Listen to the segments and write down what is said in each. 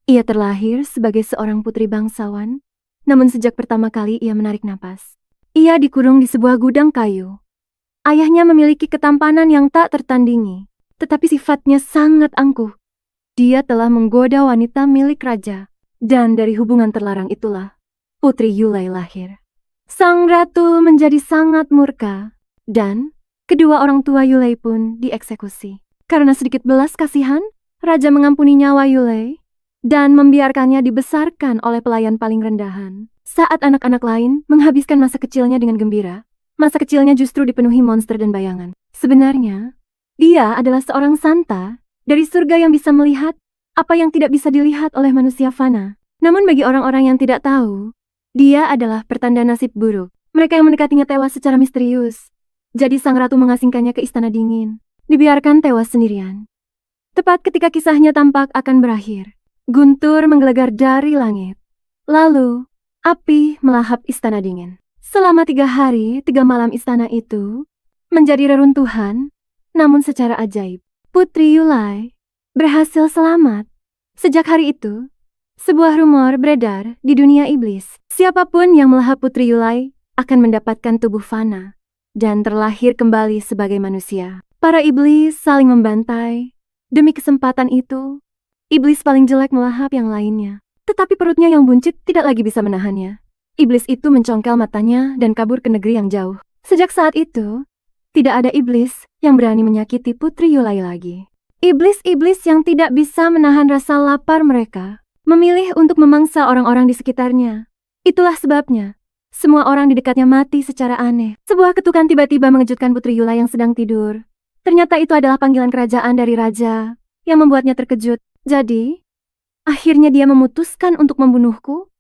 Ia terlahir sebagai seorang putri bangsawan, namun sejak pertama kali ia menarik napas, ia dikurung di sebuah gudang kayu. Ayahnya memiliki ketampanan yang tak tertandingi, tetapi sifatnya sangat angkuh. Dia telah menggoda wanita milik raja, dan dari hubungan terlarang itulah Putri Yulai lahir. Sang ratu menjadi sangat murka, dan kedua orang tua Yulai pun dieksekusi. Karena sedikit belas kasihan, raja mengampuni nyawa Yulai dan membiarkannya dibesarkan oleh pelayan paling rendahan. Saat anak-anak lain menghabiskan masa kecilnya dengan gembira, masa kecilnya justru dipenuhi monster dan bayangan. Sebenarnya, dia adalah seorang santa dari surga yang bisa melihat apa yang tidak bisa dilihat oleh manusia fana. Namun bagi orang-orang yang tidak tahu, dia adalah pertanda nasib buruk. Mereka yang mendekatinya tewas secara misterius. Jadi sang ratu mengasingkannya ke istana dingin, dibiarkan tewas sendirian. Tepat ketika kisahnya tampak akan berakhir, guntur menggelegar dari langit. Lalu, api melahap istana dingin. Selama 3 hari, 3 malam istana itu menjadi reruntuhan, namun secara ajaib, Putri Yulai berhasil selamat. Sejak hari itu, sebuah rumor beredar di dunia iblis. Siapapun yang melahap Putri Yulai akan mendapatkan tubuh fana dan terlahir kembali sebagai manusia. Para iblis saling membantai. Demi kesempatan itu, iblis paling jelek melahap yang lainnya. Tetapi perutnya yang buncit tidak lagi bisa menahannya. Iblis itu mencongkel matanya dan kabur ke negeri yang jauh. Sejak saat itu, tidak ada iblis yang berani menyakiti Putri Yulai lagi. Iblis-iblis yang tidak bisa menahan rasa lapar mereka memilih untuk memangsa orang-orang di sekitarnya. Itulah sebabnya semua orang di dekatnya mati secara aneh. Sebuah ketukan tiba-tiba mengejutkan Putri Yulai yang sedang tidur. Ternyata itu adalah panggilan kerajaan dari raja yang membuatnya terkejut. Jadi, akhirnya dia memutuskan untuk membunuhku.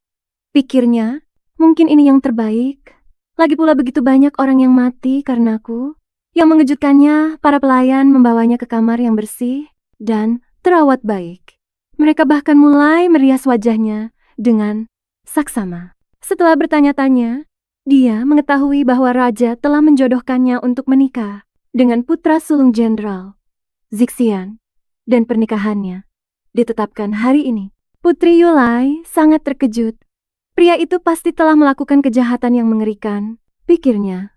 Pikirnya, mungkin ini yang terbaik. Lagi pula begitu banyak orang yang mati karenaku. Yang mengejutkannya, para pelayan membawanya ke kamar yang bersih dan terawat baik. Mereka bahkan mulai merias wajahnya dengan saksama. Setelah bertanya-tanya, dia mengetahui bahwa raja telah menjodohkannya untuk menikah dengan putra sulung jenderal, Zixian, dan pernikahannya ditetapkan hari ini. Putri Yulai sangat terkejut. Pria itu pasti telah melakukan kejahatan yang mengerikan, pikirnya.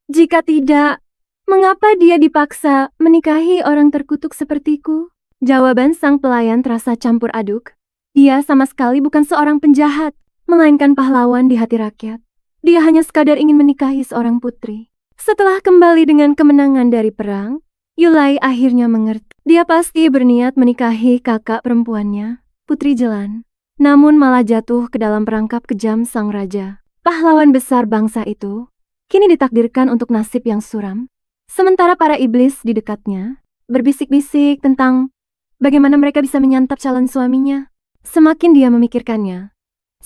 Jika tidak, mengapa dia dipaksa menikahi orang terkutuk sepertiku? Jawaban sang pelayan terasa campur aduk. Dia sama sekali bukan seorang penjahat, melainkan pahlawan di hati rakyat. Dia hanya sekadar ingin menikahi seorang putri. Setelah kembali dengan kemenangan dari perang, Yulai akhirnya mengerti. Dia pasti berniat menikahi kakak perempuannya, Putri Jelan. Namun malah jatuh ke dalam perangkap kejam sang raja. Pahlawan besar bangsa itu kini ditakdirkan untuk nasib yang suram. Sementara para iblis di dekatnya berbisik-bisik tentang bagaimana mereka bisa menyantap calon suaminya. Semakin dia memikirkannya,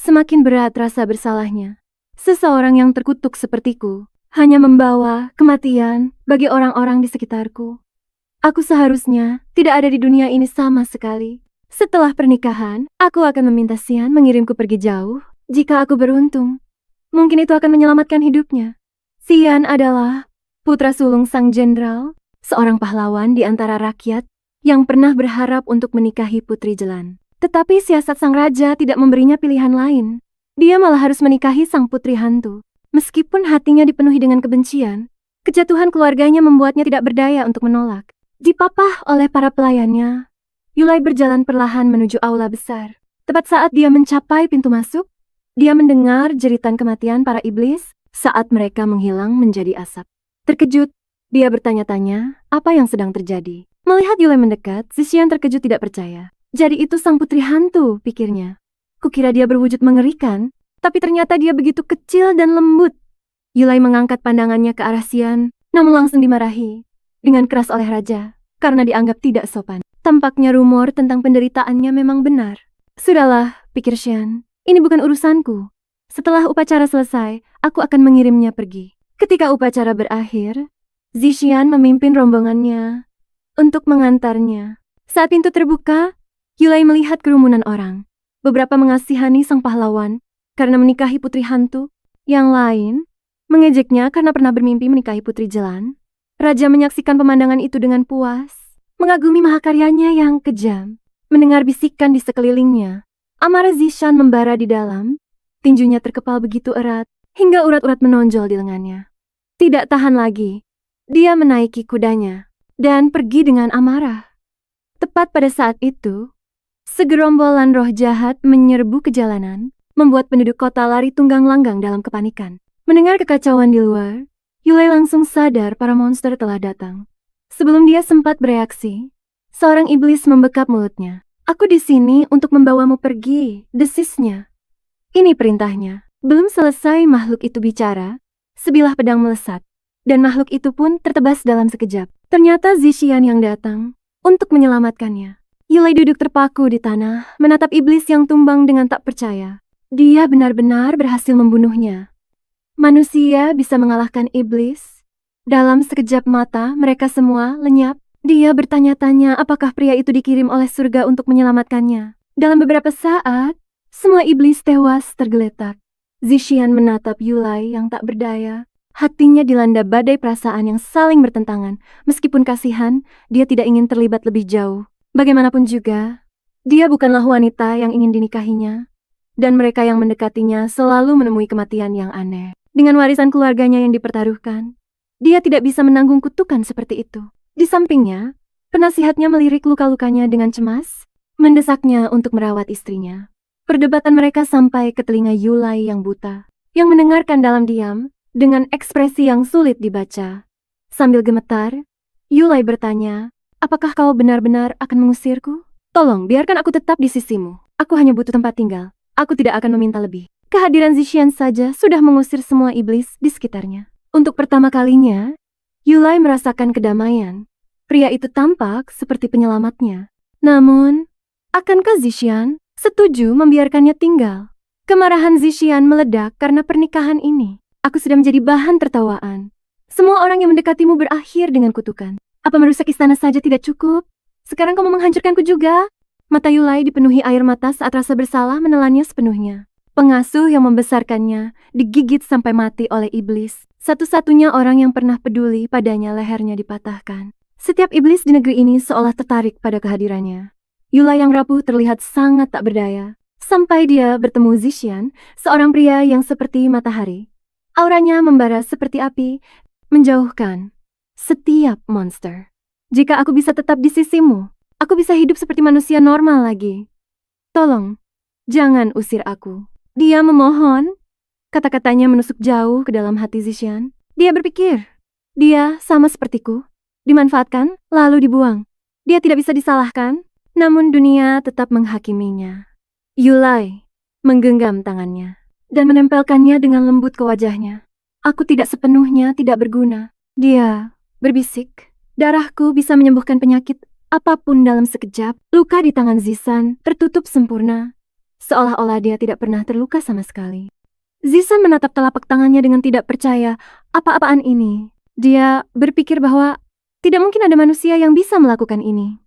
semakin berat rasa bersalahnya. Seseorang yang terkutuk sepertiku hanya membawa kematian bagi orang-orang di sekitarku. Aku seharusnya tidak ada di dunia ini sama sekali. Setelah pernikahan, aku akan meminta Xian mengirimku pergi jauh. Jika aku beruntung, mungkin itu akan menyelamatkan hidupnya. Xian adalah putra sulung sang jenderal, seorang pahlawan di antara rakyat yang pernah berharap untuk menikahi Putri Jelan. Tetapi siasat sang raja tidak memberinya pilihan lain. Dia malah harus menikahi sang putri hantu. Meskipun hatinya dipenuhi dengan kebencian, kejatuhan keluarganya membuatnya tidak berdaya untuk menolak. Dipapah oleh para pelayannya, Yulai berjalan perlahan menuju aula besar. Tepat saat dia mencapai pintu masuk, dia mendengar jeritan kematian para iblis saat mereka menghilang menjadi asap. Terkejut, dia bertanya-tanya apa yang sedang terjadi. Melihat Yulai mendekat, Zixian terkejut tidak percaya. Jadi itu sang putri hantu, pikirnya. Kukira dia berwujud mengerikan, tapi ternyata dia begitu kecil dan lembut. Yulai mengangkat pandangannya ke arah Xian, namun langsung dimarahi dengan keras oleh raja karena dianggap tidak sopan. Tampaknya rumor tentang penderitaannya memang benar. Sudahlah, pikir Xian, ini bukan urusanku. Setelah upacara selesai, aku akan mengirimnya pergi. Ketika upacara berakhir, Zixian memimpin rombongannya untuk mengantarnya. Saat pintu terbuka, Yulai melihat kerumunan orang. Beberapa mengasihani sang pahlawan karena menikahi putri hantu. Yang lain mengejeknya karena pernah bermimpi menikahi Putri Jelan. Raja menyaksikan pemandangan itu dengan puas, mengagumi mahakaryanya yang kejam. Mendengar bisikan di sekelilingnya, amarah Zishan membara di dalam, tinjunya terkepal begitu erat, hingga urat-urat menonjol di lengannya. Tidak tahan lagi, dia menaiki kudanya, dan pergi dengan amarah. Tepat pada saat itu, segerombolan roh jahat menyerbu ke jalanan, membuat penduduk kota lari tunggang-langgang dalam kepanikan. Mendengar kekacauan di luar, Yulai langsung sadar para monster telah datang. Sebelum dia sempat bereaksi, seorang iblis membekap mulutnya. "Aku di sini untuk membawamu pergi," desisnya. Ini perintahnya. Belum selesai makhluk itu bicara, sebilah pedang melesat, dan makhluk itu pun tertebas dalam sekejap. Ternyata Zishan yang datang untuk menyelamatkannya. Yulai duduk terpaku di tanah, menatap iblis yang tumbang dengan tak percaya. Dia benar-benar berhasil membunuhnya. Manusia bisa mengalahkan iblis. Dalam sekejap mata, mereka semua lenyap. Dia bertanya-tanya apakah pria itu dikirim oleh surga untuk menyelamatkannya. Dalam beberapa saat, semua iblis tewas tergeletak. Zishan menatap Yulai yang tak berdaya. Hatinya dilanda badai perasaan yang saling bertentangan. Meskipun kasihan, dia tidak ingin terlibat lebih jauh. Bagaimanapun juga, dia bukanlah wanita yang ingin dinikahinya. Dan mereka yang mendekatinya selalu menemui kematian yang aneh. Dengan warisan keluarganya yang dipertaruhkan, dia tidak bisa menanggung kutukan seperti itu. Di sampingnya, penasihatnya melirik luka-lukanya dengan cemas, mendesaknya untuk merawat istrinya. Perdebatan mereka sampai ke telinga Yulai yang buta, yang mendengarkan dalam diam, dengan ekspresi yang sulit dibaca. Sambil gemetar, Yulai bertanya, "Apakah kau benar-benar akan mengusirku? Tolong, biarkan aku tetap di sisimu. Aku hanya butuh tempat tinggal. Aku tidak akan meminta lebih." Kehadiran Zishan saja sudah mengusir semua iblis di sekitarnya. Untuk pertama kalinya, Yulai merasakan kedamaian. Pria itu tampak seperti penyelamatnya. Namun, akankah Zishan setuju membiarkannya tinggal? Kemarahan Zishan meledak karena pernikahan ini. "Aku sudah menjadi bahan tertawaan. Semua orang yang mendekatimu berakhir dengan kutukan. Apa merusak istana saja tidak cukup? Sekarang kamu menghancurkanku juga?" Mata Yulai dipenuhi air mata saat rasa bersalah menelannya sepenuhnya. Pengasuh yang membesarkannya digigit sampai mati oleh iblis. Satu-satunya orang yang pernah peduli padanya lehernya dipatahkan. Setiap iblis di negeri ini seolah tertarik pada kehadirannya. Yulai yang rapuh terlihat sangat tak berdaya. Sampai dia bertemu Zishan, seorang pria yang seperti matahari. Auranya membara seperti api, menjauhkan setiap monster. "Jika aku bisa tetap di sisimu, aku bisa hidup seperti manusia normal lagi. Tolong, jangan usir aku." Dia memohon. Kata-katanya menusuk jauh ke dalam hati Zishan. Dia berpikir, dia sama sepertiku, dimanfaatkan lalu dibuang. Dia tidak bisa disalahkan, namun dunia tetap menghakiminya. Yulai menggenggam tangannya dan menempelkannya dengan lembut ke wajahnya. "Aku tidak sepenuhnya tidak berguna." Dia berbisik, "Darahku bisa menyembuhkan penyakit apapun dalam sekejap." Luka di tangan Zishan tertutup sempurna, seolah-olah dia tidak pernah terluka sama sekali. Zishan menatap telapak tangannya dengan tidak percaya. Apa-apaan ini? Dia berpikir bahwa tidak mungkin ada manusia yang bisa melakukan ini.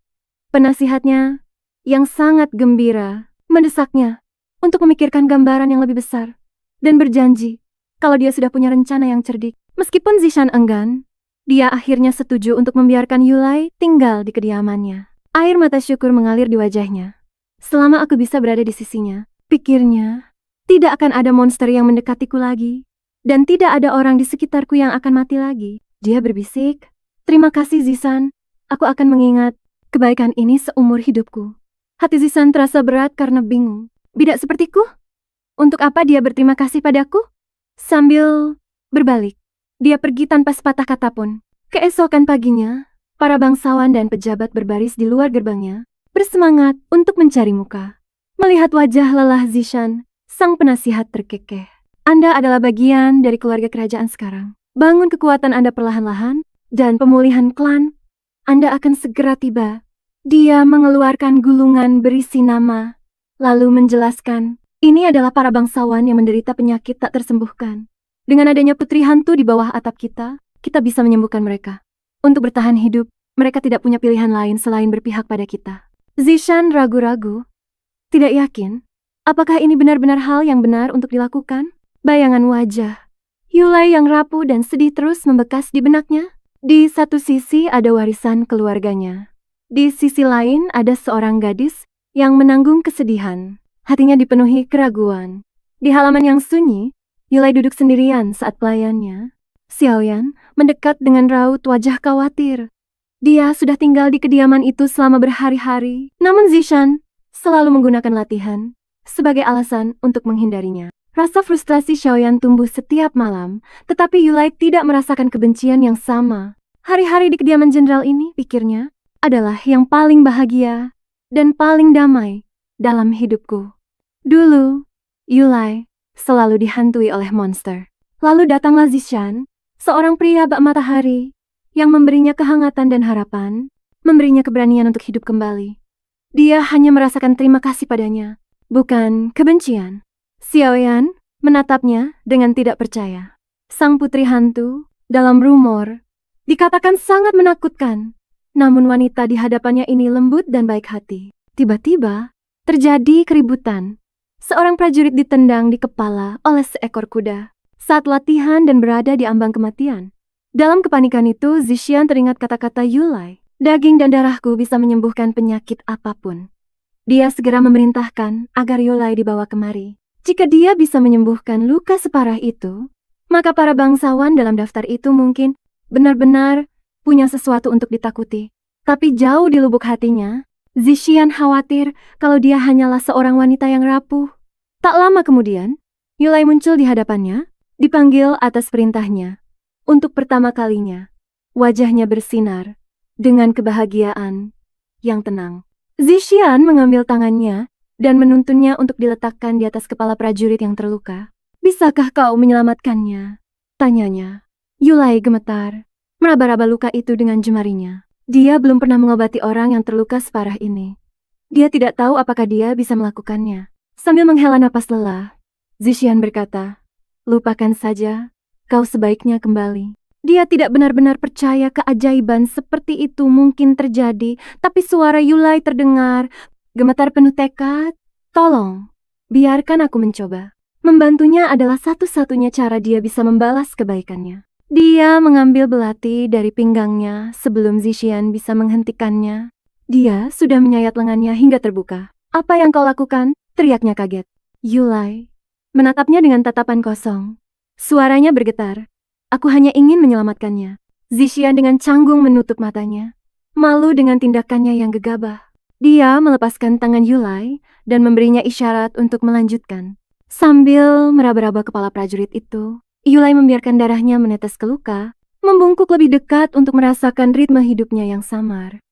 Penasihatnya, yang sangat gembira, mendesaknya untuk memikirkan gambaran yang lebih besar dan berjanji kalau dia sudah punya rencana yang cerdik. Meskipun Zishan enggan, dia akhirnya setuju untuk membiarkan Yulai tinggal di kediamannya. Air mata syukur mengalir di wajahnya. "Selama aku bisa berada di sisinya," pikirnya, "tidak akan ada monster yang mendekatiku lagi, dan tidak ada orang di sekitarku yang akan mati lagi." Dia berbisik, "Terima kasih Zishan, aku akan mengingat kebaikan ini seumur hidupku." Hati Zishan terasa berat karena bingung. Bidak sepertiku? Untuk apa dia berterima kasih padaku? Sambil berbalik, dia pergi tanpa sepatah kata pun. Keesokan paginya, para bangsawan dan pejabat berbaris di luar gerbangnya, bersemangat untuk mencari muka. Melihat wajah lelah Zishan, sang penasihat terkekeh. "Anda adalah bagian dari keluarga kerajaan sekarang. Bangun kekuatan Anda perlahan-lahan, dan pemulihan klan Anda akan segera tiba." Dia mengeluarkan gulungan berisi nama, lalu menjelaskan, "Ini adalah para bangsawan yang menderita penyakit tak tersembuhkan. Dengan adanya putri hantu di bawah atap kita bisa menyembuhkan mereka. Untuk bertahan hidup, mereka tidak punya pilihan lain selain berpihak pada kita." Zishan ragu-ragu, tidak yakin, apakah ini benar-benar hal yang benar untuk dilakukan? Bayangan wajah Yulai yang rapuh dan sedih terus membekas di benaknya. Di satu sisi ada warisan keluarganya. Di sisi lain ada seorang gadis yang menanggung kesedihan. Hatinya dipenuhi keraguan. Di halaman yang sunyi, Yulai duduk sendirian saat pelayannya, Xiaoyan, mendekat dengan raut wajah khawatir. Dia sudah tinggal di kediaman itu selama berhari-hari, namun Zishan selalu menggunakan latihan sebagai alasan untuk menghindarinya. Rasa frustrasi Xiaoyan tumbuh setiap malam, tetapi Yulai tidak merasakan kebencian yang sama. Hari-hari di kediaman jenderal ini, pikirnya, adalah yang paling bahagia dan paling damai dalam hidupku. Dulu, Yulai selalu dihantui oleh monster. Lalu datanglah Zishan, seorang pria bak matahari, yang memberinya kehangatan dan harapan, memberinya keberanian untuk hidup kembali. Dia hanya merasakan terima kasih padanya, bukan kebencian. Xiaoyan menatapnya dengan tidak percaya. Sang putri hantu, dalam rumor, dikatakan sangat menakutkan. Namun wanita di hadapannya ini lembut dan baik hati. Tiba-tiba, terjadi keributan. Seorang prajurit ditendang di kepala oleh seekor kuda saat latihan dan berada di ambang kematian. Dalam kepanikan itu, Zishan teringat kata-kata Yulai. Daging dan darahku bisa menyembuhkan penyakit apapun. Dia segera memerintahkan agar Yulai dibawa kemari. Jika dia bisa menyembuhkan luka separah itu, maka para bangsawan dalam daftar itu mungkin benar-benar punya sesuatu untuk ditakuti. Tapi jauh di lubuk hatinya, Zishan khawatir kalau dia hanyalah seorang wanita yang rapuh. Tak lama kemudian, Yulai muncul di hadapannya, dipanggil atas perintahnya. Untuk pertama kalinya, wajahnya bersinar dengan kebahagiaan yang tenang. Zishan mengambil tangannya dan menuntunnya untuk diletakkan di atas kepala prajurit yang terluka. Bisakah kau menyelamatkannya? Tanyanya. Yulai gemetar, meraba-raba luka itu dengan jemarinya. Dia belum pernah mengobati orang yang terluka separah ini. Dia tidak tahu apakah dia bisa melakukannya. Sambil menghela napas lelah, Zishan berkata, "Lupakan saja, kau sebaiknya kembali." Dia tidak benar-benar percaya keajaiban seperti itu mungkin terjadi, tapi suara Yulai terdengar, gemetar penuh tekad. "Tolong, biarkan aku mencoba." Membantunya adalah satu-satunya cara dia bisa membalas kebaikannya. Dia mengambil belati dari pinggangnya sebelum Zishan bisa menghentikannya. Dia sudah menyayat lengannya hingga terbuka. "Apa yang kau lakukan?" teriaknya kaget. Yulai menatapnya dengan tatapan kosong. Suaranya bergetar. "Aku hanya ingin menyelamatkannya." Zishan dengan canggung menutup matanya, malu dengan tindakannya yang gegabah. Dia melepaskan tangan Yulai dan memberinya isyarat untuk melanjutkan. Sambil meraba-raba kepala prajurit itu, Yulai membiarkan darahnya menetes ke luka, membungkuk lebih dekat untuk merasakan ritme hidupnya yang samar.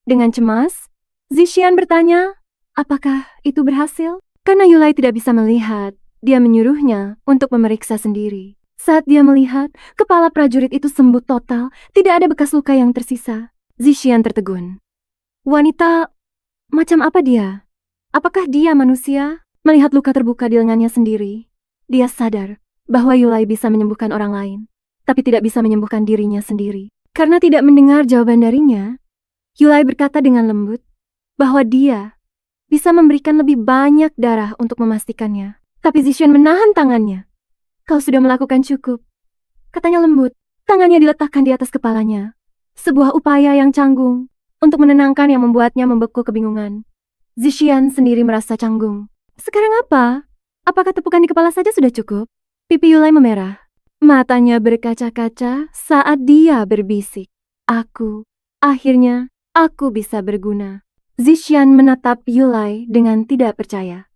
Dengan cemas, Zishan bertanya, apakah itu berhasil? Karena Yulai tidak bisa melihat, dia menyuruhnya untuk memeriksa sendiri. Saat dia melihat, kepala prajurit itu sembuh total, tidak ada bekas luka yang tersisa. Zishan tertegun. Wanita, macam apa dia? Apakah dia manusia? Melihat luka terbuka di lengannya sendiri, dia sadar bahwa Yulai bisa menyembuhkan orang lain, tapi tidak bisa menyembuhkan dirinya sendiri. Karena tidak mendengar jawaban darinya, Yulai berkata dengan lembut bahwa dia bisa memberikan lebih banyak darah untuk memastikannya. Tapi Zishan menahan tangannya. "Kau sudah melakukan cukup," katanya lembut. Tangannya diletakkan di atas kepalanya. Sebuah upaya yang canggung untuk menenangkan yang membuatnya membeku kebingungan. Zishan sendiri merasa canggung. Sekarang apa? Apakah tepukan di kepala saja sudah cukup? Pipi Yulai memerah. Matanya berkaca-kaca saat dia berbisik. Akhirnya, aku bisa berguna." Zishan menatap Yulai dengan tidak percaya.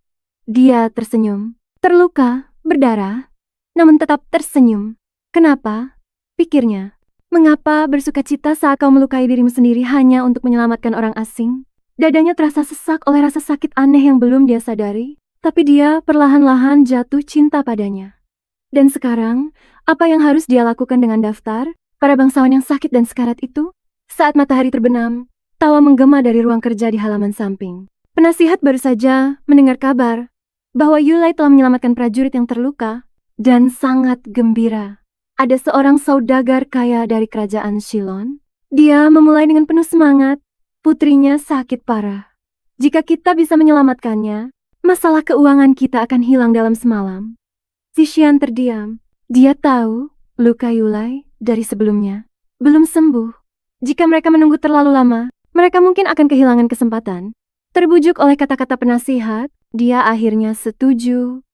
Dia tersenyum, terluka, berdarah, namun tetap tersenyum. "Kenapa?" pikirnya. "Mengapa bersukacita saat kau melukai dirimu sendiri hanya untuk menyelamatkan orang asing?" Dadanya terasa sesak oleh rasa sakit aneh yang belum dia sadari, tapi dia perlahan-lahan jatuh cinta padanya. Dan sekarang, apa yang harus dia lakukan dengan daftar para bangsawan yang sakit dan sekarat itu? Saat matahari terbenam, tawa menggema dari ruang kerja di halaman samping. Penasihat baru saja mendengar kabar bahwa Yulai telah menyelamatkan prajurit yang terluka dan sangat gembira. Ada seorang saudagar kaya dari kerajaan Shilon. Dia memulai dengan penuh semangat. Putrinya sakit parah. Jika kita bisa menyelamatkannya, masalah keuangan kita akan hilang dalam semalam. Zishan terdiam. Dia tahu luka Yulai dari sebelumnya belum sembuh. Jika mereka menunggu terlalu lama, mereka mungkin akan kehilangan kesempatan Terbujuk oleh kata-kata penasihat, dia akhirnya setuju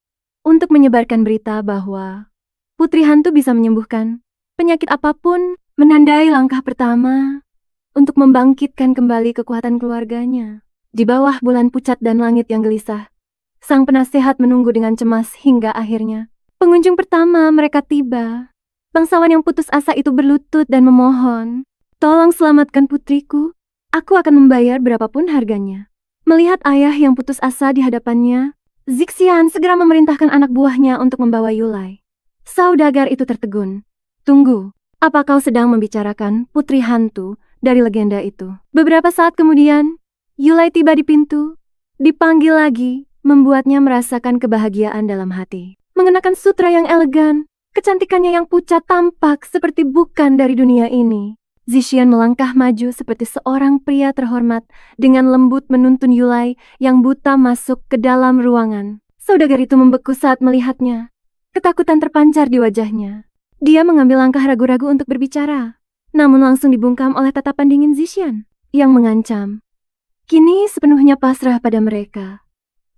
untuk menyebarkan berita bahwa putri hantu bisa menyembuhkan penyakit apapun, menandai langkah pertama untuk membangkitkan kembali kekuatan keluarganya. Di bawah bulan pucat dan langit yang gelisah, sang penasehat menunggu dengan cemas hingga akhirnya pengunjung pertama mereka tiba. Bangsawan yang putus asa itu berlutut dan memohon, "Tolong selamatkan putriku, aku akan membayar berapapun harganya." Melihat ayah yang putus asa di hadapannya, Zixian segera memerintahkan anak buahnya untuk membawa Yulai. Saudagar itu tertegun. "Tunggu, apa kau sedang membicarakan putri hantu dari legenda itu?" Beberapa saat kemudian, Yulai tiba di pintu. Dipanggil lagi, membuatnya merasakan kebahagiaan dalam hati. Mengenakan sutra yang elegan, kecantikannya yang pucat tampak seperti bukan dari dunia ini. Zixian melangkah maju seperti seorang pria terhormat dengan lembut menuntun Yulai yang buta masuk ke dalam ruangan. Saudagar itu membeku saat melihatnya. Ketakutan terpancar di wajahnya. Dia mengambil langkah ragu-ragu untuk berbicara, namun langsung dibungkam oleh tatapan dingin Zixian yang mengancam. Kini sepenuhnya pasrah pada mereka.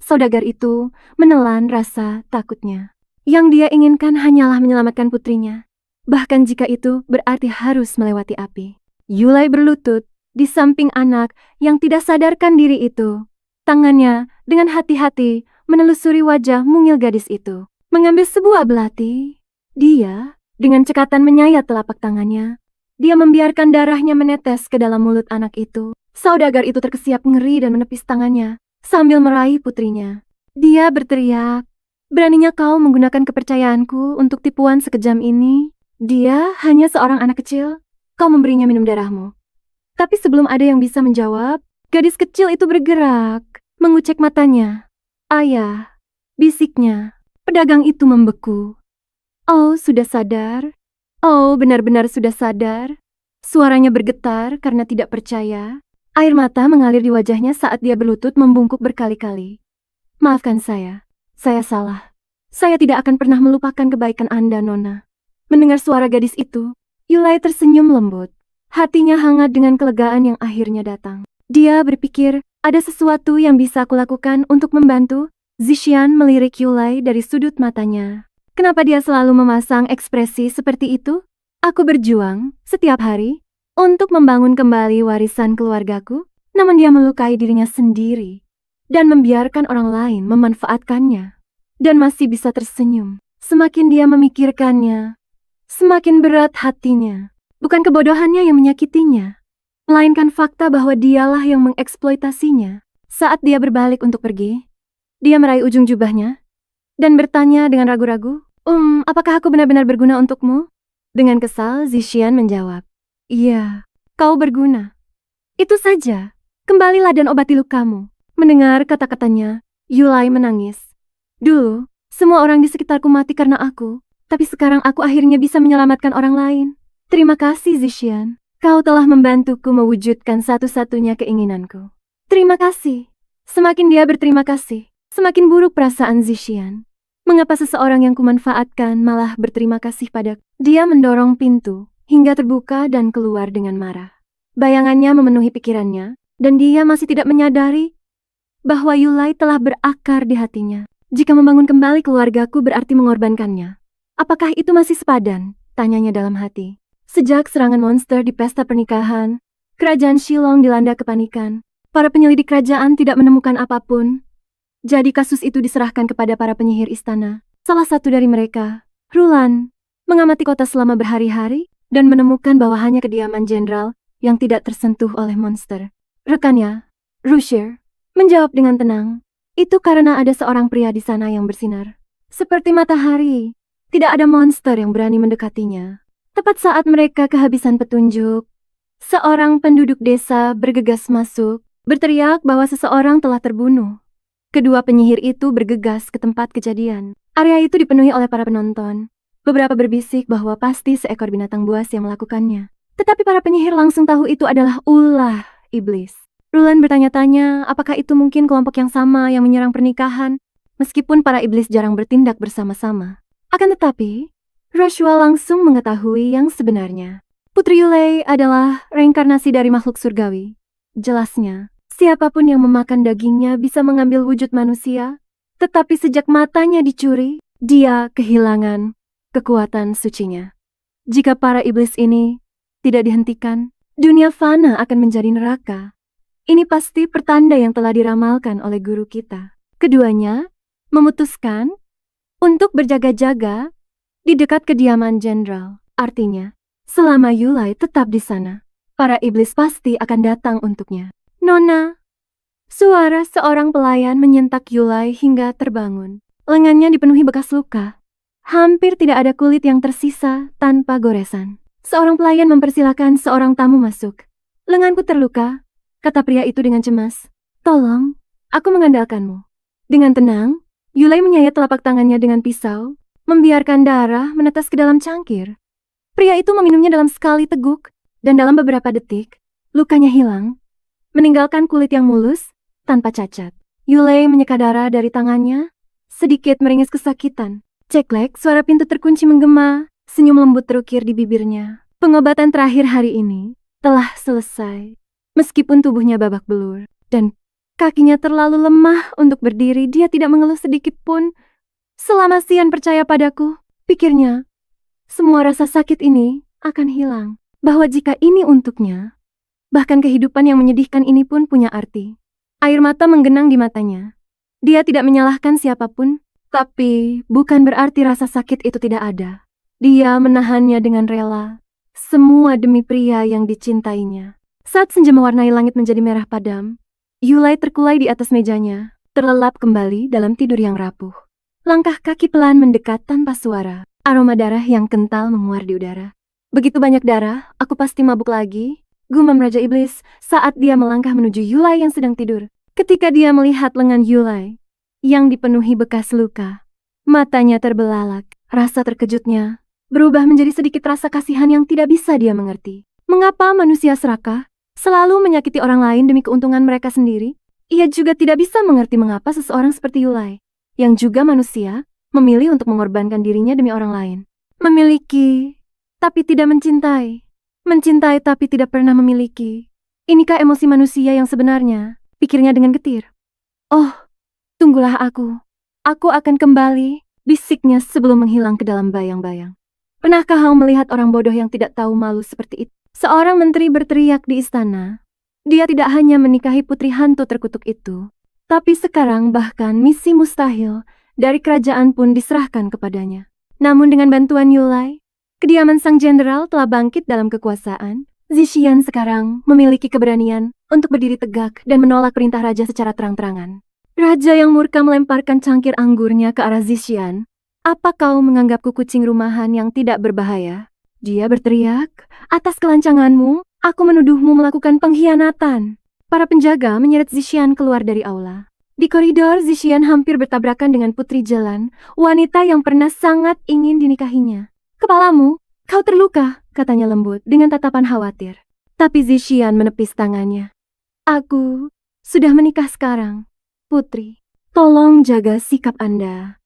Saudagar itu menelan rasa takutnya. Yang dia inginkan hanyalah menyelamatkan putrinya. Bahkan jika itu berarti harus melewati api. Yulai berlutut di samping anak yang tidak sadarkan diri itu. Tangannya dengan hati-hati menelusuri wajah mungil gadis itu. Mengambil sebuah belati, dia dengan cekatan menyayat telapak tangannya. Dia membiarkan darahnya menetes ke dalam mulut anak itu. Saudagar itu terkesiap ngeri dan menepis tangannya sambil meraih putrinya. Dia berteriak, "Beraninya kau menggunakan kepercayaanku untuk tipuan sekejam ini? Dia hanya seorang anak kecil. Kau memberinya minum darahmu." Tapi sebelum ada yang bisa menjawab, gadis kecil itu bergerak, mengucek matanya. "Ayah," bisiknya. Pedagang itu membeku. "Oh, sudah sadar? Oh, benar-benar sudah sadar?" Suaranya bergetar karena tidak percaya. Air mata mengalir di wajahnya saat dia berlutut membungkuk berkali-kali. "Maafkan saya salah. Saya tidak akan pernah melupakan kebaikan Anda, Nona." Mendengar suara gadis itu, Yulai tersenyum lembut. Hatinya hangat dengan kelegaan yang akhirnya datang. Dia berpikir, ada sesuatu yang bisa aku lakukan untuk membantu. Zixian melirik Yulai dari sudut matanya. Kenapa dia selalu memasang ekspresi seperti itu? "Aku berjuang setiap hari untuk membangun kembali warisan keluargaku, namun dia melukai dirinya sendiri dan membiarkan orang lain memanfaatkannya." Dan masih bisa tersenyum. Semakin dia memikirkannya, semakin berat hatinya. Bukan kebodohannya yang menyakitinya, melainkan fakta bahwa dialah yang mengeksploitasinya. Saat dia berbalik untuk pergi, dia meraih ujung jubahnya dan bertanya dengan ragu-ragu, apakah aku benar-benar berguna untukmu?" Dengan kesal, Zixian menjawab, "Iya, kau berguna. Itu saja. Kembalilah dan obati lukamu." Mendengar kata-katanya, Yulai menangis. "Dulu, semua orang di sekitarku mati karena aku, tapi sekarang aku akhirnya bisa menyelamatkan orang lain. Terima kasih, Zixian. Kau telah membantuku mewujudkan satu-satunya keinginanku." "Terima kasih." Semakin dia berterima kasih, semakin buruk perasaan Zixian. Mengapa seseorang yang kumanfaatkan malah berterima kasih padaku? Dia mendorong pintu hingga terbuka dan keluar dengan marah. Bayangannya memenuhi pikirannya, dan dia masih tidak menyadari bahwa Yulai telah berakar di hatinya. "Jika membangun kembali keluargaku berarti mengorbankannya, apakah itu masih sepadan?" tanyanya dalam hati. Sejak serangan monster di pesta pernikahan, kerajaan Shilong dilanda kepanikan. Para penyelidik kerajaan tidak menemukan apapun. Jadi kasus itu diserahkan kepada para penyihir istana. Salah satu dari mereka, Rulan, mengamati kota selama berhari-hari dan menemukan bahwa hanya kediaman jenderal yang tidak tersentuh oleh monster. Rekannya, Rusher, menjawab dengan tenang, "Itu karena ada seorang pria di sana yang bersinar seperti matahari. Tidak ada monster yang berani mendekatinya." Tepat saat mereka kehabisan petunjuk, seorang penduduk desa bergegas masuk, berteriak bahwa seseorang telah terbunuh. Kedua penyihir itu bergegas ke tempat kejadian. Area itu dipenuhi oleh para penonton. Beberapa berbisik bahwa pasti seekor binatang buas yang melakukannya. Tetapi para penyihir langsung tahu itu adalah ulah iblis. Rulan bertanya-tanya apakah itu mungkin kelompok yang sama yang menyerang pernikahan, meskipun para iblis jarang bertindak bersama-sama. Akan tetapi, Roshua langsung mengetahui yang sebenarnya. Putri Yulai adalah reinkarnasi dari makhluk surgawi. Jelasnya, Siapapun yang memakan dagingnya bisa mengambil wujud manusia, tetapi sejak matanya dicuri, dia kehilangan kekuatan sucinya. Jika para iblis ini tidak dihentikan, dunia fana akan menjadi neraka. Ini pasti pertanda yang telah diramalkan oleh guru kita. Keduanya memutuskan untuk berjaga-jaga di dekat kediaman jenderal. Artinya, selama Yulai tetap di sana, para iblis pasti akan datang untuknya. Nona, suara seorang pelayan menyentak Yulai hingga terbangun. Lengannya dipenuhi bekas luka. Hampir tidak ada kulit yang tersisa tanpa goresan. Seorang pelayan mempersilahkan seorang tamu masuk. Lenganku terluka, kata pria itu dengan cemas. Tolong, aku mengandalkanmu. Dengan tenang, Yulai menyayat telapak tangannya dengan pisau, membiarkan darah menetes ke dalam cangkir. Pria itu meminumnya dalam sekali teguk, dan dalam beberapa detik, lukanya hilang, meninggalkan kulit yang mulus, tanpa cacat. Yulai menyeka darah dari tangannya, sedikit meringis kesakitan. Ceklek, suara pintu terkunci menggema, senyum lembut terukir di bibirnya. Pengobatan terakhir hari ini telah selesai. Meskipun tubuhnya babak belur, dan kakinya terlalu lemah untuk berdiri, dia tidak mengeluh sedikit pun. Selama Xian percaya padaku, pikirnya, semua rasa sakit ini akan hilang. Bahwa jika ini untuknya, bahkan kehidupan yang menyedihkan ini pun punya arti. Air mata menggenang di matanya. Dia tidak menyalahkan siapapun, tapi bukan berarti rasa sakit itu tidak ada. Dia menahannya dengan rela, semua demi pria yang dicintainya. Saat senja mewarnai langit menjadi merah padam, Yulai terkulai di atas mejanya, terlelap kembali dalam tidur yang rapuh. Langkah kaki pelan mendekat tanpa suara, aroma darah yang kental menguar di udara. Begitu banyak darah, aku pasti mabuk lagi, gumam Raja Iblis saat dia melangkah menuju Yulai yang sedang tidur. Ketika dia melihat lengan Yulai yang dipenuhi bekas luka, matanya terbelalak. Rasa terkejutnya berubah menjadi sedikit rasa kasihan yang tidak bisa dia mengerti. Mengapa manusia serakah selalu menyakiti orang lain demi keuntungan mereka sendiri? Ia juga tidak bisa mengerti mengapa seseorang seperti Yulai, yang juga manusia, memilih untuk mengorbankan dirinya demi orang lain. Memiliki, tapi tidak mencintai. Mencintai tapi tidak pernah memiliki. Inikah emosi manusia yang sebenarnya? Pikirnya dengan getir. Oh, tunggulah aku. Aku akan kembali, bisiknya sebelum menghilang ke dalam bayang-bayang. Pernahkah kau melihat orang bodoh yang tidak tahu malu seperti itu? Seorang menteri berteriak di istana. Dia tidak hanya menikahi putri hantu terkutuk itu, tapi sekarang bahkan misi mustahil dari kerajaan pun diserahkan kepadanya. Namun dengan bantuan Yulai, kediaman sang jenderal telah bangkit dalam kekuasaan. Zixian sekarang memiliki keberanian untuk berdiri tegak dan menolak perintah raja secara terang-terangan. Raja yang murka melemparkan cangkir anggurnya ke arah Zixian. Apa kau menganggapku kucing rumahan yang tidak berbahaya? Dia berteriak, atas kelancanganmu, aku menuduhmu melakukan pengkhianatan. Para penjaga menyeret Zixian keluar dari aula. Di koridor, Zixian hampir bertabrakan dengan putri jalan, wanita yang pernah sangat ingin dinikahinya. Kepalamu, kau terluka, katanya lembut dengan tatapan khawatir. Tapi Zixian menepis tangannya. Aku sudah menikah sekarang, putri. Tolong jaga sikap Anda.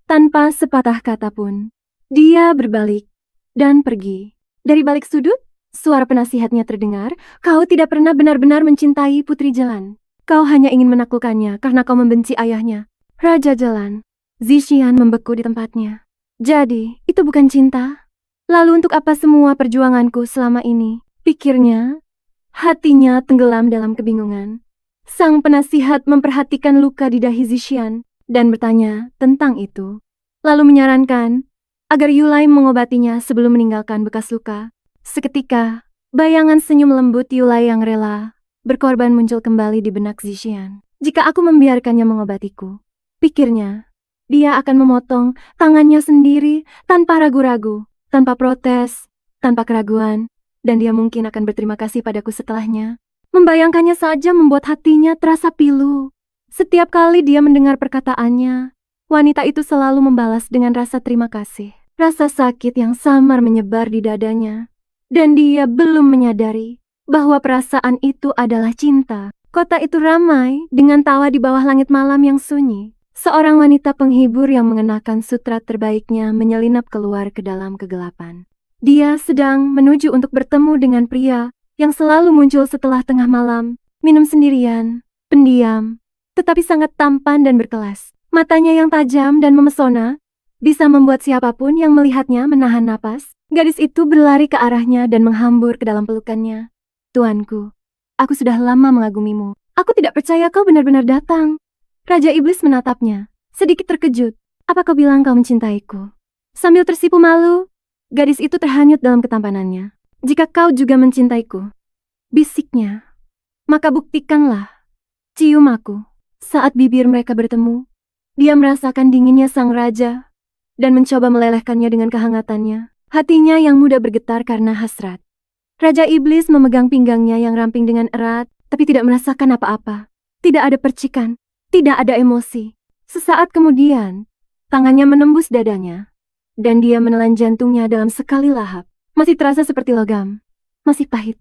Tanpa sepatah kata pun, dia berbalik dan pergi. Dari balik sudut, suara penasihatnya terdengar, kau tidak pernah benar-benar mencintai putri jalan. Kau hanya ingin menaklukkannya karena kau membenci ayahnya, Raja Jalan. Zixian membeku di tempatnya. Jadi, itu bukan cinta? Lalu untuk apa semua perjuanganku selama ini? Pikirnya, hatinya tenggelam dalam kebingungan. Sang penasihat memperhatikan luka di dahi Zixian dan bertanya tentang itu. Lalu menyarankan agar Yulai mengobatinya sebelum meninggalkan bekas luka. Seketika, bayangan senyum lembut Yulai yang rela berkorban muncul kembali di benak Zixian. Jika aku membiarkannya mengobatiku, pikirnya, dia akan memotong tangannya sendiri tanpa ragu-ragu, tanpa protes, tanpa keraguan, dan dia mungkin akan berterima kasih padaku setelahnya. Membayangkannya saja membuat hatinya terasa pilu. Setiap kali dia mendengar perkataannya, wanita itu selalu membalas dengan rasa terima kasih. Rasa sakit yang samar menyebar di dadanya, dan dia belum menyadari bahwa perasaan itu adalah cinta. Kota itu ramai dengan tawa di bawah langit malam yang sunyi. Seorang wanita penghibur yang mengenakan sutra terbaiknya menyelinap keluar ke dalam kegelapan. Dia sedang menuju untuk bertemu dengan pria yang selalu muncul setelah tengah malam Minum sendirian, pendiam, tetapi sangat tampan dan berkelas. Matanya yang tajam dan memesona, bisa membuat siapapun yang melihatnya menahan napas. Gadis itu berlari ke arahnya dan menghambur ke dalam pelukannya. Tuanku, aku sudah lama mengagumimu. Aku tidak percaya kau benar-benar datang. Raja Iblis menatapnya, sedikit terkejut. Apa kau bilang kau mencintaiku? Sambil tersipu malu, gadis itu terhanyut dalam ketampanannya. Jika kau juga mencintaiku, bisiknya, maka buktikanlah. Cium aku. Saat bibir mereka bertemu, dia merasakan dinginnya sang raja dan mencoba melelehkannya dengan kehangatannya. Hatinya yang muda bergetar karena hasrat. Raja Iblis memegang pinggangnya yang ramping dengan erat, tapi tidak merasakan apa-apa. Tidak ada percikan, tidak ada emosi. Sesaat kemudian, tangannya menembus dadanya, dan dia menelan jantungnya dalam sekali lahap. Masih terasa seperti logam, masih pahit.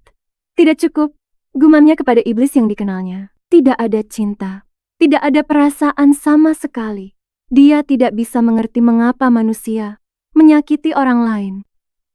Tidak cukup, gumamnya kepada iblis yang dikenalnya. Tidak ada cinta, tidak ada perasaan sama sekali. Dia tidak bisa mengerti mengapa manusia menyakiti orang lain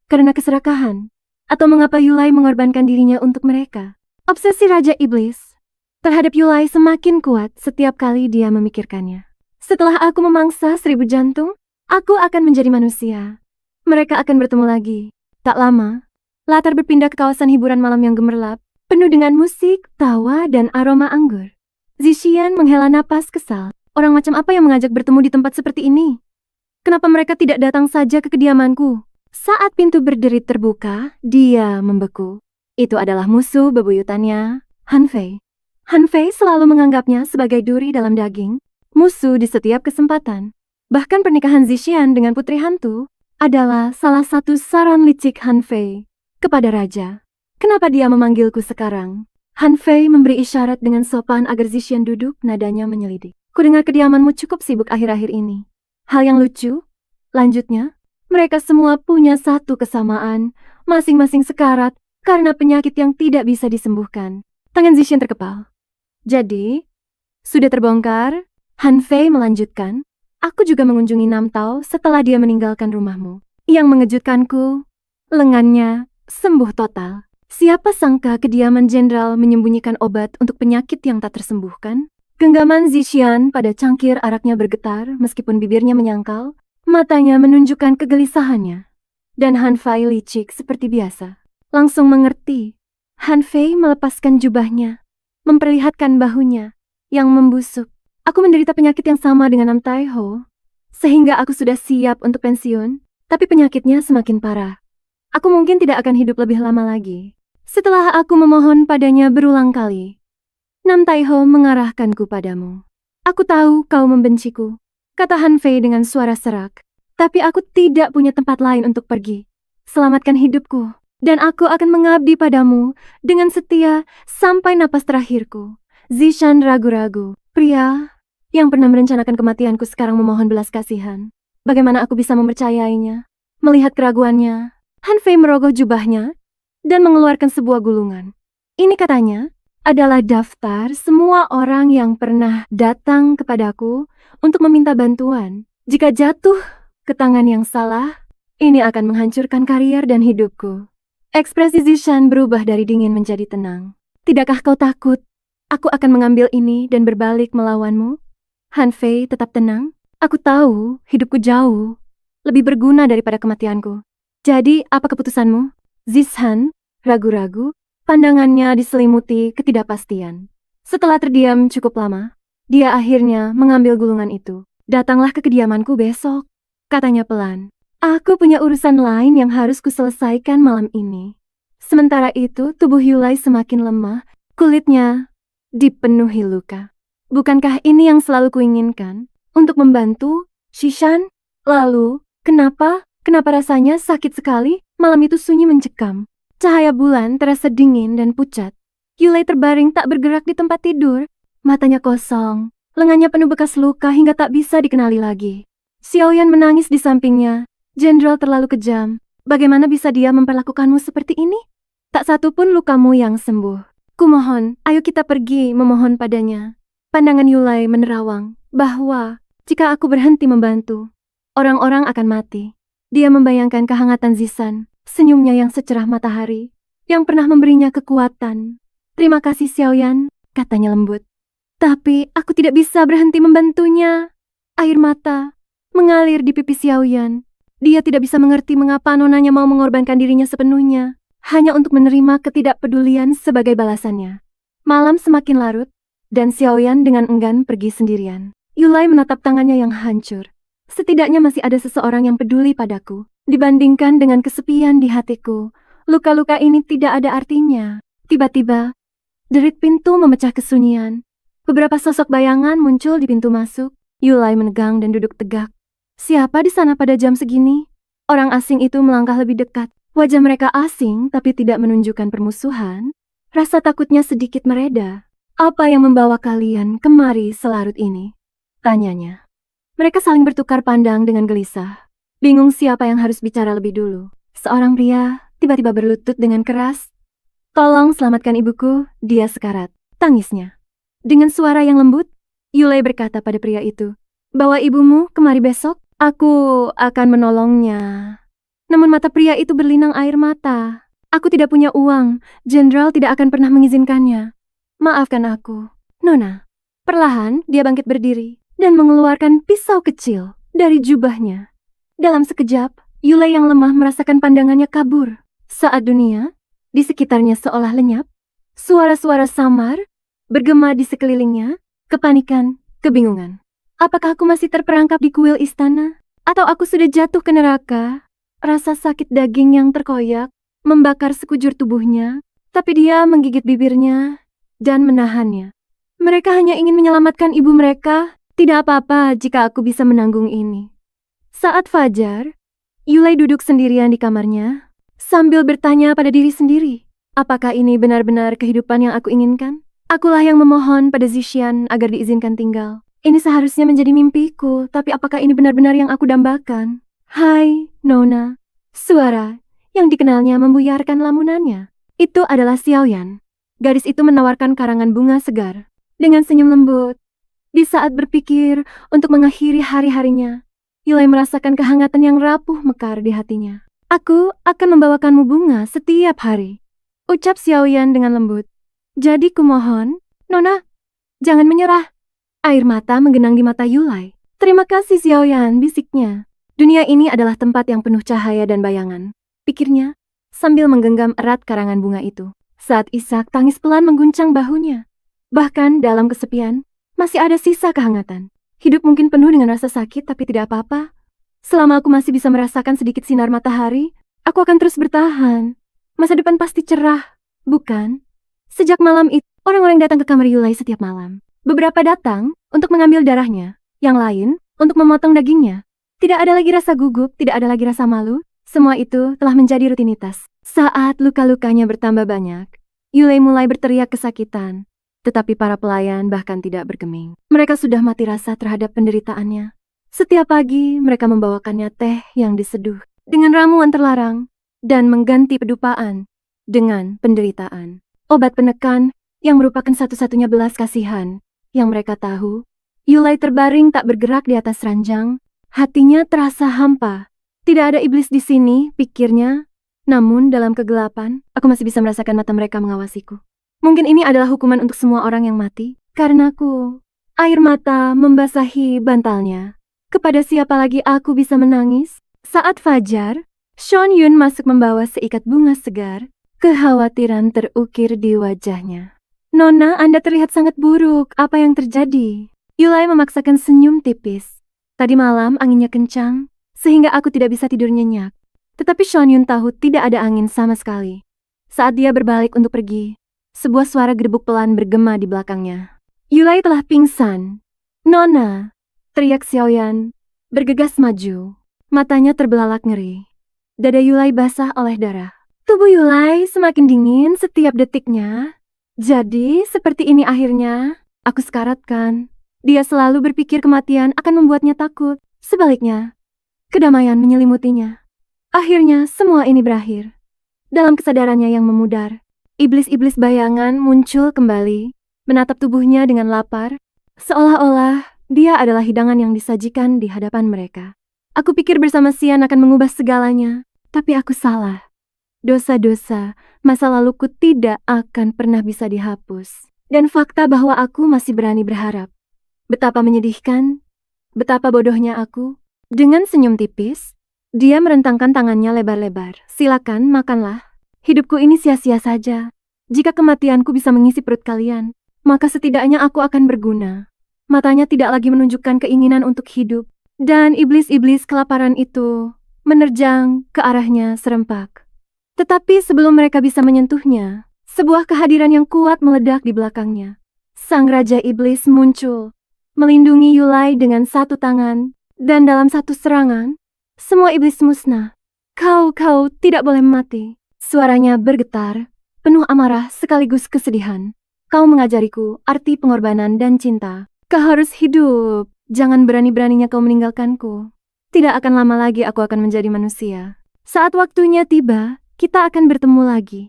karena keserakahan, atau mengapa Yulai mengorbankan dirinya untuk mereka. Obsesi Raja Iblis terhadap Yulai semakin kuat setiap kali dia memikirkannya. Setelah aku memangsa 1000 jantung, aku akan menjadi manusia. Mereka akan bertemu lagi. Tak lama, latar berpindah ke kawasan hiburan malam yang gemerlap, penuh dengan musik, tawa, dan aroma anggur. Zixian menghela napas kesal. Orang macam apa yang mengajak bertemu di tempat seperti ini? Kenapa mereka tidak datang saja ke kediamanku? Saat pintu berderit terbuka, dia membeku. Itu adalah musuh bebuyutannya, Han Fei. Han Fei selalu menganggapnya sebagai duri dalam daging, musuh di setiap kesempatan. Bahkan pernikahan Zixian dengan putri hantu adalah salah satu saran licik Han Fei kepada raja. Kenapa dia memanggilku sekarang? Han Fei memberi isyarat dengan sopan agar Zixian duduk, nadanya menyelidik. Kudengar kediamanmu cukup sibuk akhir-akhir ini. Hal yang lucu, lanjutnya, mereka semua punya satu kesamaan, masing-masing sekarat karena penyakit yang tidak bisa disembuhkan. Tangan Zixian terkepal. Jadi, sudah terbongkar? Han Fei melanjutkan. Aku juga mengunjungi Namtao setelah dia meninggalkan rumahmu. Yang mengejutkanku, lengannya sembuh total. Siapa sangka kediaman jenderal menyembunyikan obat untuk penyakit yang tak tersembuhkan? Genggaman Zixian pada cangkir araknya bergetar meskipun bibirnya menyangkal, matanya menunjukkan kegelisahannya. Dan Han Fei licik seperti biasa. Langsung mengerti. Han Fei melepaskan jubahnya, memperlihatkan bahunya yang membusuk. Aku menderita penyakit yang sama dengan Nam Taiho, sehingga aku sudah siap untuk pensiun, tapi penyakitnya semakin parah. Aku mungkin tidak akan hidup lebih lama lagi. Setelah aku memohon padanya berulang kali, Nam Taiho mengarahkanku padamu. Aku tahu kau membenciku, kata Han Fei dengan suara serak. Tapi aku tidak punya tempat lain untuk pergi. Selamatkan hidupku, dan aku akan mengabdi padamu dengan setia sampai napas terakhirku. Zixian ragu-ragu. Pria yang pernah merencanakan kematianku sekarang memohon belas kasihan. Bagaimana aku bisa mempercayainya? Melihat keraguannya, Han Fei merogoh jubahnya dan mengeluarkan sebuah gulungan. Ini katanya adalah daftar semua orang yang pernah datang kepadaku untuk meminta bantuan. Jika jatuh ke tangan yang salah, ini akan menghancurkan karier dan hidupku. Ekspresi Zixian berubah dari dingin menjadi tenang. Tidakkah kau takut? Aku akan mengambil ini dan berbalik melawanmu. Han Fei tetap tenang. Aku tahu hidupku jauh lebih berguna daripada kematianku. Jadi apa keputusanmu? Zixian ragu-ragu. Pandangannya diselimuti ketidakpastian. Setelah terdiam cukup lama, dia akhirnya mengambil gulungan itu. Datanglah ke kediamanku besok, katanya pelan. Aku punya urusan lain yang harus kuselesaikan malam ini. Sementara itu, tubuh Yulai semakin lemah, kulitnya dipenuhi luka. Bukankah ini yang selalu kuinginkan? Untuk membantu Zixian? Lalu, kenapa rasanya sakit sekali? Malam itu sunyi mencekam. Cahaya bulan terasa dingin dan pucat. Yulai terbaring tak bergerak di tempat tidur. Matanya kosong, lengannya penuh bekas luka hingga tak bisa dikenali lagi. Xiaoyan menangis di sampingnya. Jenderal terlalu kejam. Bagaimana bisa dia memperlakukanmu seperti ini? Tak satu pun lukamu yang sembuh. Kumohon, ayo kita pergi memohon padanya. Pandangan Yulai menerawang bahwa jika aku berhenti membantu, orang-orang akan mati. Dia membayangkan kehangatan Zixian. Senyumnya yang secerah matahari, yang pernah memberinya kekuatan. Terima kasih Xiaoyan, katanya lembut. Tapi aku tidak bisa berhenti membantunya. Air mata mengalir di pipi Xiaoyan. Dia tidak bisa mengerti mengapa nonanya mau mengorbankan dirinya sepenuhnya, hanya untuk menerima ketidakpedulian sebagai balasannya. Malam semakin larut, dan Xiaoyan dengan enggan pergi sendirian. Yulai menatap tangannya yang hancur. Setidaknya masih ada seseorang yang peduli padaku. Dibandingkan dengan kesepian di hatiku, luka-luka ini tidak ada artinya. Tiba-tiba, derit pintu memecah kesunyian. Beberapa sosok bayangan muncul di pintu masuk. Yulai menegang dan duduk tegak. Siapa di sana pada jam segini? Orang asing itu melangkah lebih dekat. Wajah mereka asing tapi tidak menunjukkan permusuhan. Rasa takutnya sedikit mereda. Apa yang membawa kalian kemari selarut ini? Tanyanya. Mereka saling bertukar pandang dengan gelisah. Bingung siapa yang harus bicara lebih dulu. Seorang pria tiba-tiba berlutut dengan keras. Tolong selamatkan ibuku, dia sekarat. Tangisnya. Dengan suara yang lembut, Yulai berkata pada pria itu, "Bawa ibumu kemari besok, aku akan menolongnya." Namun mata pria itu berlinang air mata. "Aku tidak punya uang, jenderal tidak akan pernah mengizinkannya. Maafkan aku, Nona." Perlahan dia bangkit berdiri dan mengeluarkan pisau kecil dari jubahnya. Dalam sekejap, Yulai yang lemah merasakan pandangannya kabur. Saat dunia di sekitarnya seolah lenyap, suara-suara samar bergema di sekelilingnya. Kepanikan, kebingungan. Apakah aku masih terperangkap di kuil istana? Atau aku sudah jatuh ke neraka? Rasa sakit daging yang terkoyak membakar sekujur tubuhnya, tapi dia menggigit bibirnya dan menahannya. Mereka hanya ingin menyelamatkan ibu mereka. Tidak apa-apa jika aku bisa menanggung ini. Saat fajar, Yulai duduk sendirian di kamarnya sambil bertanya pada diri sendiri, apakah ini benar-benar kehidupan yang aku inginkan? Akulah yang memohon pada Zixian agar diizinkan tinggal. Ini seharusnya menjadi mimpiku, tapi apakah ini benar-benar yang aku dambakan? Hai, Nona. Suara yang dikenalnya membuyarkan lamunannya. Itu adalah Xiaoyan. Gadis itu menawarkan karangan bunga segar. Dengan senyum lembut. Di saat berpikir untuk mengakhiri hari-harinya, Yulai merasakan kehangatan yang rapuh mekar di hatinya. Aku akan membawakanmu bunga setiap hari, ucap Xiaoyan dengan lembut. Jadi kumohon, Nona, jangan menyerah. Air mata menggenang di mata Yulai. Terima kasih Xiaoyan, bisiknya. Dunia ini adalah tempat yang penuh cahaya dan bayangan, pikirnya, sambil menggenggam erat karangan bunga itu. Saat isak, tangis pelan mengguncang bahunya. Bahkan dalam kesepian, masih ada sisa kehangatan. Hidup mungkin penuh dengan rasa sakit, tapi tidak apa-apa. Selama aku masih bisa merasakan sedikit sinar matahari, aku akan terus bertahan. Masa depan pasti cerah, bukan? Sejak malam itu, orang-orang datang ke kamar Yulai setiap malam. Beberapa datang untuk mengambil darahnya, yang lain untuk memotong dagingnya. Tidak ada lagi rasa gugup, tidak ada lagi rasa malu. Semua itu telah menjadi rutinitas. Saat luka-lukanya bertambah banyak, Yulai mulai berteriak kesakitan. Tetapi para pelayan bahkan tidak bergeming. Mereka sudah mati rasa terhadap penderitaannya. Setiap pagi mereka membawakannya teh yang diseduh dengan ramuan terlarang dan mengganti pedupaan dengan penderitaan. Obat penekan yang merupakan satu-satunya belas kasihan yang mereka tahu. Yulai terbaring tak bergerak di atas ranjang. Hatinya terasa hampa. Tidak ada iblis di sini, pikirnya. Namun dalam kegelapan, aku masih bisa merasakan mata mereka mengawasiku. Mungkin ini adalah hukuman untuk semua orang yang mati. Karenaku, air mata membasahi bantalnya. Kepada siapa lagi aku bisa menangis? Saat fajar, Sean Yun masuk membawa seikat bunga segar. Kekhawatiran terukir di wajahnya. Nona, Anda terlihat sangat buruk. Apa yang terjadi? Yulai memaksakan senyum tipis. Tadi malam anginnya kencang, sehingga aku tidak bisa tidur nyenyak. Tetapi Sean Yun tahu tidak ada angin sama sekali. Saat dia berbalik untuk pergi, sebuah suara gedebuk pelan bergema di belakangnya. Yulai telah pingsan. Nona, teriak Xiaoyan, bergegas maju. Matanya terbelalak ngeri. Dada Yulai basah oleh darah. Tubuh Yulai semakin dingin setiap detiknya. Jadi, seperti ini akhirnya. Aku sekarat kan. Dia selalu berpikir kematian akan membuatnya takut. Sebaliknya, kedamaian menyelimutinya. Akhirnya, semua ini berakhir. Dalam kesadarannya yang memudar, iblis-iblis bayangan muncul kembali, menatap tubuhnya dengan lapar, seolah-olah dia adalah hidangan yang disajikan di hadapan mereka. Aku pikir bersama Xian akan mengubah segalanya, tapi aku salah. Dosa-dosa masa laluku tidak akan pernah bisa dihapus. Dan fakta bahwa aku masih berani berharap. Betapa menyedihkan, betapa bodohnya aku. Dengan senyum tipis, dia merentangkan tangannya lebar-lebar. Silakan, makanlah. Hidupku ini sia-sia saja. Jika kematianku bisa mengisi perut kalian, maka setidaknya aku akan berguna. Matanya tidak lagi menunjukkan keinginan untuk hidup. Dan iblis-iblis kelaparan itu menerjang ke arahnya serempak. Tetapi sebelum mereka bisa menyentuhnya, sebuah kehadiran yang kuat meledak di belakangnya. Sang Raja Iblis muncul, melindungi Yulai dengan satu tangan, dan dalam satu serangan, semua iblis musnah. Kau tidak boleh mati. Suaranya bergetar, penuh amarah sekaligus kesedihan. Kau mengajariku arti pengorbanan dan cinta. Kau harus hidup. Jangan berani-beraninya kau meninggalkanku. Tidak akan lama lagi aku akan menjadi manusia. Saat waktunya tiba, kita akan bertemu lagi.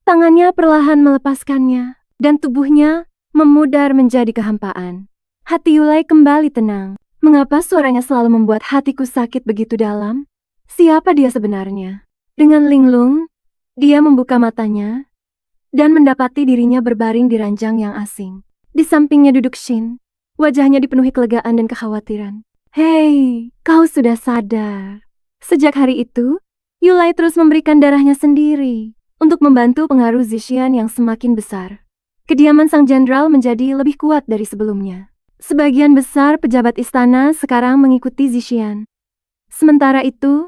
Tangannya perlahan melepaskannya, dan tubuhnya memudar menjadi kehampaan. Hati Yulai kembali tenang. Mengapa suaranya selalu membuat hatiku sakit begitu dalam? Siapa dia sebenarnya? Dengan linglung, dia membuka matanya, dan mendapati dirinya berbaring di ranjang yang asing. Di sampingnya duduk Shin. Wajahnya dipenuhi kelegaan dan kekhawatiran. Hei, kau sudah sadar. Sejak hari itu, Yulai terus memberikan darahnya sendiri untuk membantu pengaruh Zishian yang semakin besar. Kediaman sang jenderal menjadi lebih kuat dari sebelumnya. Sebagian besar pejabat istana sekarang mengikuti Zishian. Sementara itu,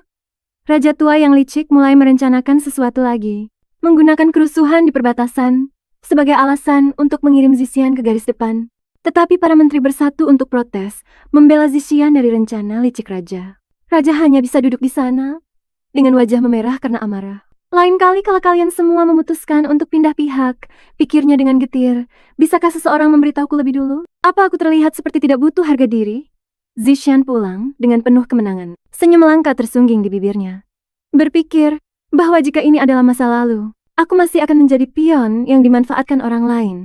Raja tua yang licik mulai merencanakan sesuatu lagi, menggunakan kerusuhan di perbatasan sebagai alasan untuk mengirim Zishian ke garis depan. Tetapi para menteri bersatu untuk protes, membela Zishian dari rencana licik raja. Raja hanya bisa duduk di sana, dengan wajah memerah karena amarah. Lain kali kalau kalian semua memutuskan untuk pindah pihak, pikirnya dengan getir, bisakah seseorang memberitahuku lebih dulu? Apa aku terlihat seperti tidak butuh harga diri? Zishian pulang dengan penuh kemenangan. Senyum langka tersungging di bibirnya. Berpikir bahwa jika ini adalah masa lalu, aku masih akan menjadi pion yang dimanfaatkan orang lain.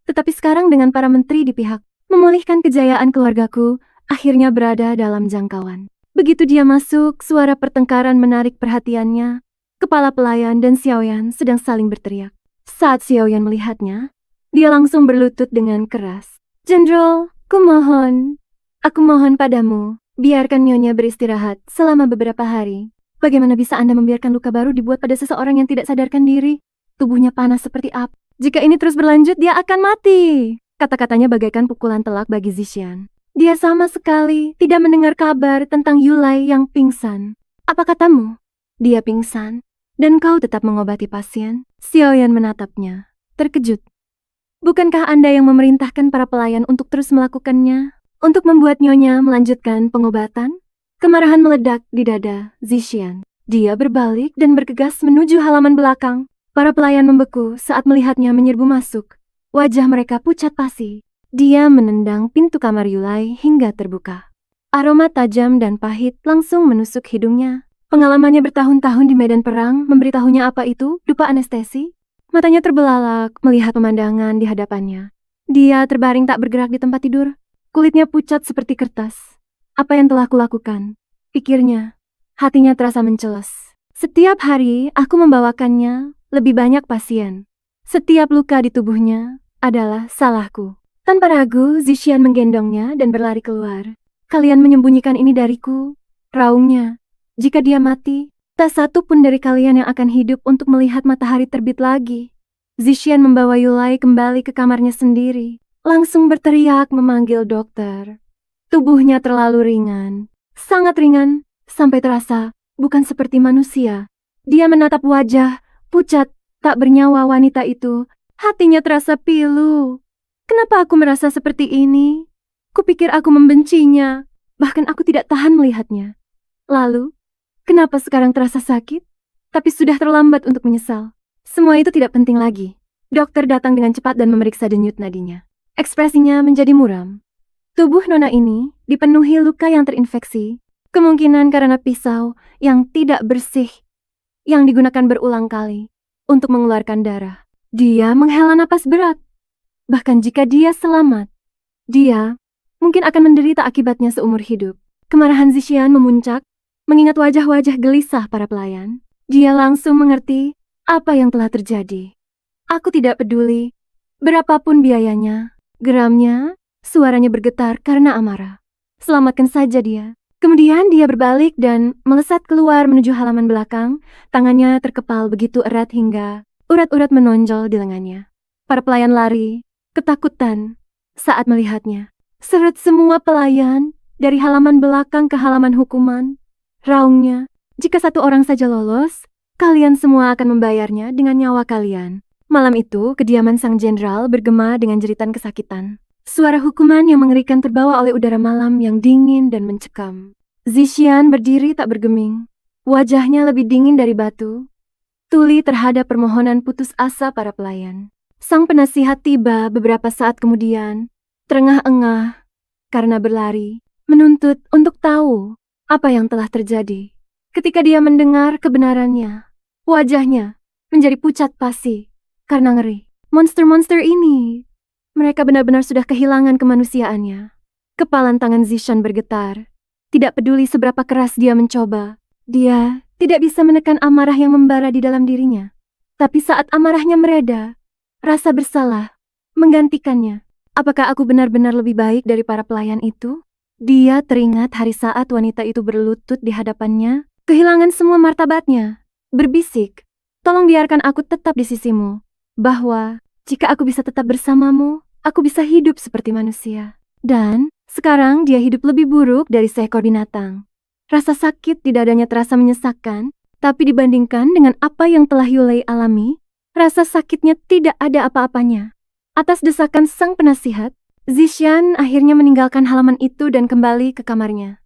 Tetapi sekarang dengan para menteri di pihak, memulihkan kejayaan keluargaku, akhirnya berada dalam jangkauan. Begitu dia masuk, suara pertengkaran menarik perhatiannya. Kepala pelayan dan Xiaoyan sedang saling berteriak. Saat Xiaoyan melihatnya, dia langsung berlutut dengan keras. Jenderal, aku mohon padamu, biarkan Nyonya beristirahat selama beberapa hari. Bagaimana bisa Anda membiarkan luka baru dibuat pada seseorang yang tidak sadarkan diri? Tubuhnya panas seperti api. Jika ini terus berlanjut, dia akan mati. Kata-katanya bagaikan pukulan telak bagi Zishian. Dia sama sekali tidak mendengar kabar tentang Yulai yang pingsan. Apa katamu? Dia pingsan, dan kau tetap mengobati pasien? Xiaoyan menatapnya, terkejut. Bukankah Anda yang memerintahkan para pelayan untuk terus melakukannya? Untuk membuat Nyonya melanjutkan pengobatan? Kemarahan meledak di dada Zishian. Dia berbalik dan bergegas menuju halaman belakang. Para pelayan membeku saat melihatnya menyerbu masuk. Wajah mereka pucat pasi. Dia menendang pintu kamar Yulai hingga terbuka. Aroma tajam dan pahit langsung menusuk hidungnya. Pengalamannya bertahun-tahun di medan perang memberitahunya apa itu dupa anestesi. Matanya terbelalak melihat pemandangan di hadapannya. Dia terbaring tak bergerak di tempat tidur. Kulitnya pucat seperti kertas. Apa yang telah kulakukan? Pikirnya. Hatinya terasa mencelos. Setiap hari aku membawakannya lebih banyak pasien. Setiap luka di tubuhnya adalah salahku. Tanpa ragu, Zishian menggendongnya dan berlari keluar. Kalian menyembunyikan ini dariku, raungnya. Jika dia mati, tak satu pun dari kalian yang akan hidup untuk melihat matahari terbit lagi. Zishian membawa Yulai kembali ke kamarnya sendiri. Langsung berteriak memanggil dokter. Tubuhnya terlalu ringan. Sangat ringan, sampai terasa bukan seperti manusia. Dia menatap wajah pucat, tak bernyawa wanita itu. Hatinya terasa pilu. Kenapa aku merasa seperti ini? Kupikir aku membencinya. Bahkan aku tidak tahan melihatnya. Lalu, kenapa sekarang terasa sakit? Tapi sudah terlambat untuk menyesal. Semua itu tidak penting lagi. Dokter datang dengan cepat dan memeriksa denyut nadinya. Ekspresinya menjadi muram. Tubuh nona ini dipenuhi luka yang terinfeksi. Kemungkinan karena pisau yang tidak bersih yang digunakan berulang kali untuk mengeluarkan darah. Dia menghela napas berat. Bahkan jika dia selamat, dia mungkin akan menderita akibatnya seumur hidup. Kemarahan Zishian memuncak, mengingat wajah-wajah gelisah para pelayan. Dia langsung mengerti apa yang telah terjadi. Aku tidak peduli Berapapun biayanya, geramnya, suaranya bergetar karena amarah. Selamatkan saja dia. Kemudian dia berbalik dan melesat keluar menuju halaman belakang, tangannya terkepal begitu erat hingga urat-urat menonjol di lengannya. Para pelayan lari, ketakutan, saat melihatnya. Seret semua pelayan, dari halaman belakang ke halaman hukuman. Raungnya, jika satu orang saja lolos, kalian semua akan membayarnya dengan nyawa kalian. Malam itu, kediaman sang jenderal bergema dengan jeritan kesakitan. Suara hukuman yang mengerikan terbawa oleh udara malam yang dingin dan mencekam. Zixian berdiri tak bergeming. Wajahnya lebih dingin dari batu. Tuli terhadap permohonan putus asa para pelayan. Sang penasihat tiba beberapa saat kemudian, terengah-engah, karena berlari, menuntut untuk tahu apa yang telah terjadi. Ketika dia mendengar kebenarannya, wajahnya menjadi pucat pasi karena ngeri. Monster-monster ini, mereka benar-benar sudah kehilangan kemanusiaannya. Kepalan tangan Zishan bergetar. Tidak peduli seberapa keras dia mencoba, dia tidak bisa menekan amarah yang membara di dalam dirinya. Tapi saat amarahnya mereda, rasa bersalah menggantikannya. Apakah aku benar-benar lebih baik dari para pelayan itu? Dia teringat hari saat wanita itu berlutut di hadapannya, kehilangan semua martabatnya, berbisik, "Tolong biarkan aku tetap di sisimu, bahwa jika aku bisa tetap bersamamu, aku bisa hidup seperti manusia." Dan sekarang dia hidup lebih buruk dari seekor binatang. Rasa sakit di dadanya terasa menyesakkan, tapi dibandingkan dengan apa yang telah Yulei alami, rasa sakitnya tidak ada apa-apanya. Atas desakan sang penasihat, Zixian akhirnya meninggalkan halaman itu dan kembali ke kamarnya.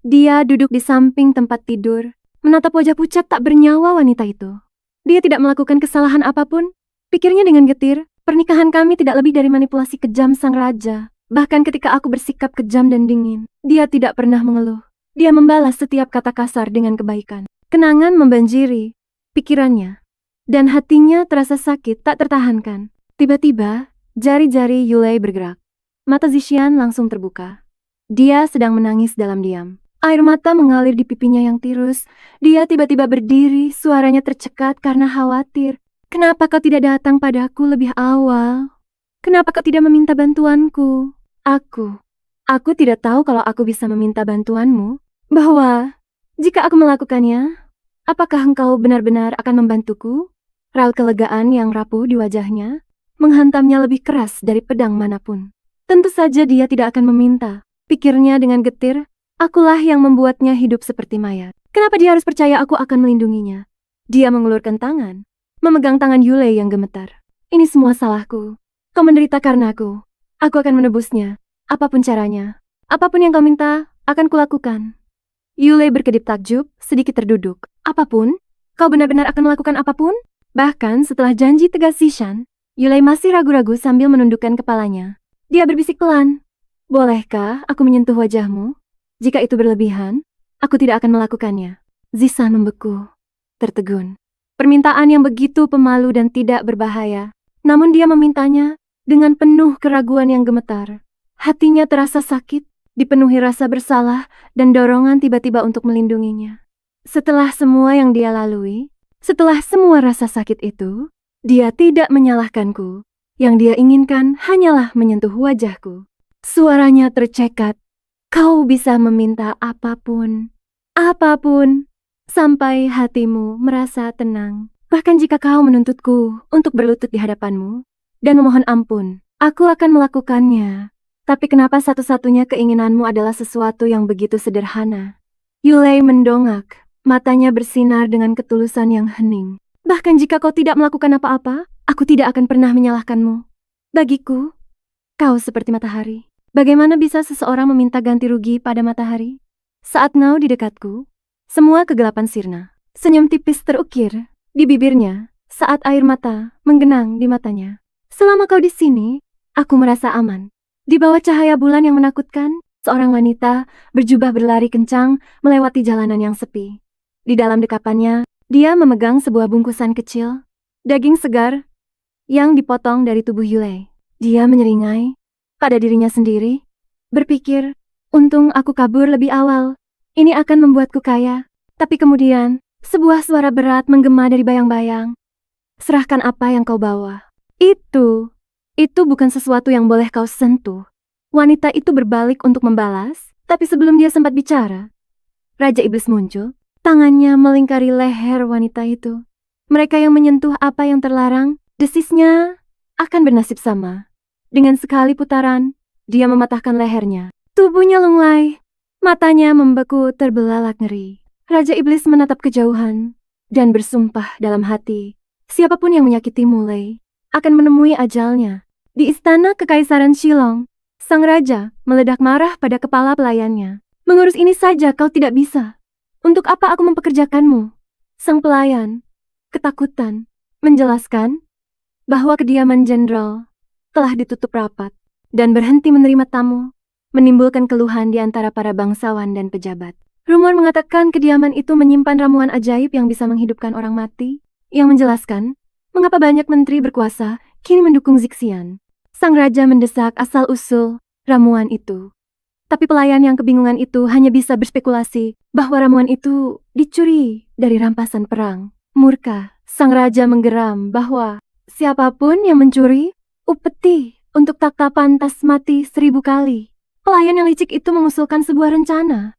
Dia duduk di samping tempat tidur, menatap wajah pucat tak bernyawa wanita itu. Dia tidak melakukan kesalahan apapun. Pikirnya dengan getir, pernikahan kami tidak lebih dari manipulasi kejam sang raja. Bahkan ketika aku bersikap kejam dan dingin, dia tidak pernah mengeluh. Dia membalas setiap kata kasar dengan kebaikan. Kenangan membanjiri pikirannya, dan hatinya terasa sakit tak tertahankan. Tiba-tiba, jari-jari Yulei bergerak. Mata Zixian langsung terbuka. Dia sedang menangis dalam diam. Air mata mengalir di pipinya yang tirus. Dia tiba-tiba berdiri, suaranya tercekat karena khawatir. "Kenapa kau tidak datang padaku lebih awal? Kenapa kau tidak meminta bantuanku?" Aku tidak tahu kalau aku bisa meminta bantuanmu, bahwa jika aku melakukannya, apakah engkau benar-benar akan membantuku? Raut kelegaan yang rapuh di wajahnya menghantamnya lebih keras dari pedang manapun. Tentu saja dia tidak akan meminta. Pikirnya dengan getir, akulah yang membuatnya hidup seperti mayat. Kenapa dia harus percaya aku akan melindunginya? Dia mengulurkan tangan, memegang tangan Yulei yang gemetar. "Ini semua salahku. Kau menderita karena aku. Aku akan menebusnya. Apapun caranya. Apapun yang kau minta, akan kulakukan." Yulei berkedip takjub, sedikit terduduk. "Apapun? Kau benar-benar akan melakukan apapun?" Bahkan setelah janji tegas Zixian, Yulei masih ragu-ragu sambil menundukkan kepalanya. Dia berbisik pelan, "Bolehkah aku menyentuh wajahmu? Jika itu berlebihan, aku tidak akan melakukannya." Zixian membeku, tertegun. Permintaan yang begitu pemalu dan tidak berbahaya, namun dia memintanya dengan penuh keraguan yang gemetar. Hatinya terasa sakit, dipenuhi rasa bersalah dan dorongan tiba-tiba untuk melindunginya. Setelah semua yang dia lalui, setelah semua rasa sakit itu, dia tidak menyalahkanku. Yang dia inginkan hanyalah menyentuh wajahku. Suaranya tercekat. "Kau bisa meminta apapun, apapun, sampai hatimu merasa tenang. Bahkan jika kau menuntutku untuk berlutut di hadapanmu dan memohon ampun, aku akan melakukannya. Tapi kenapa satu-satunya keinginanmu adalah sesuatu yang begitu sederhana?" Yulei mendongak, matanya bersinar dengan ketulusan yang hening. "Bahkan jika kau tidak melakukan apa-apa, aku tidak akan pernah menyalahkanmu. Bagiku, kau seperti matahari. Bagaimana bisa seseorang meminta ganti rugi pada matahari? Saat Nau di dekatku, semua kegelapan sirna." Senyum tipis terukir di bibirnya saat air mata menggenang di matanya. "Selama kau di sini, aku merasa aman." Di bawah cahaya bulan yang menakutkan, seorang wanita berjubah berlari kencang melewati jalanan yang sepi. Di dalam dekapannya, dia memegang sebuah bungkusan kecil, daging segar yang dipotong dari tubuh Yulei. Dia menyeringai pada dirinya sendiri, berpikir, "Untung aku kabur lebih awal. Ini akan membuatku kaya." Tapi kemudian, sebuah suara berat menggema dari bayang-bayang. "Serahkan apa yang kau bawa." Itu Itu bukan sesuatu yang boleh kau sentuh. Wanita itu berbalik untuk membalas, tapi sebelum dia sempat bicara, Raja Iblis muncul, tangannya melingkari leher wanita itu. Mereka yang menyentuh apa yang terlarang, desisnya akan bernasib sama. Dengan sekali putaran, dia mematahkan lehernya. Tubuhnya lunglai, matanya membeku terbelalak ngeri. Raja Iblis menatap kejauhan dan bersumpah dalam hati, siapapun yang menyakiti Mulai akan menemui ajalnya. Di istana Kekaisaran Shilong, sang raja meledak marah pada kepala pelayannya. Mengurus ini saja kau tidak bisa. Untuk apa aku mempekerjakanmu? Sang pelayan, ketakutan, menjelaskan bahwa kediaman jenderal telah ditutup rapat dan berhenti menerima tamu, menimbulkan keluhan di antara para bangsawan dan pejabat. Rumor mengatakan kediaman itu menyimpan ramuan ajaib yang bisa menghidupkan orang mati, yang menjelaskan mengapa banyak menteri berkuasa kini mendukung Zixian. Sang raja mendesak asal-usul ramuan itu. Tapi pelayan yang kebingungan itu hanya bisa berspekulasi bahwa ramuan itu dicuri dari rampasan perang. Murka, sang raja menggeram bahwa siapapun yang mencuri, upeti untuk tak pantas mati 1000 kali. Pelayan yang licik itu mengusulkan sebuah rencana.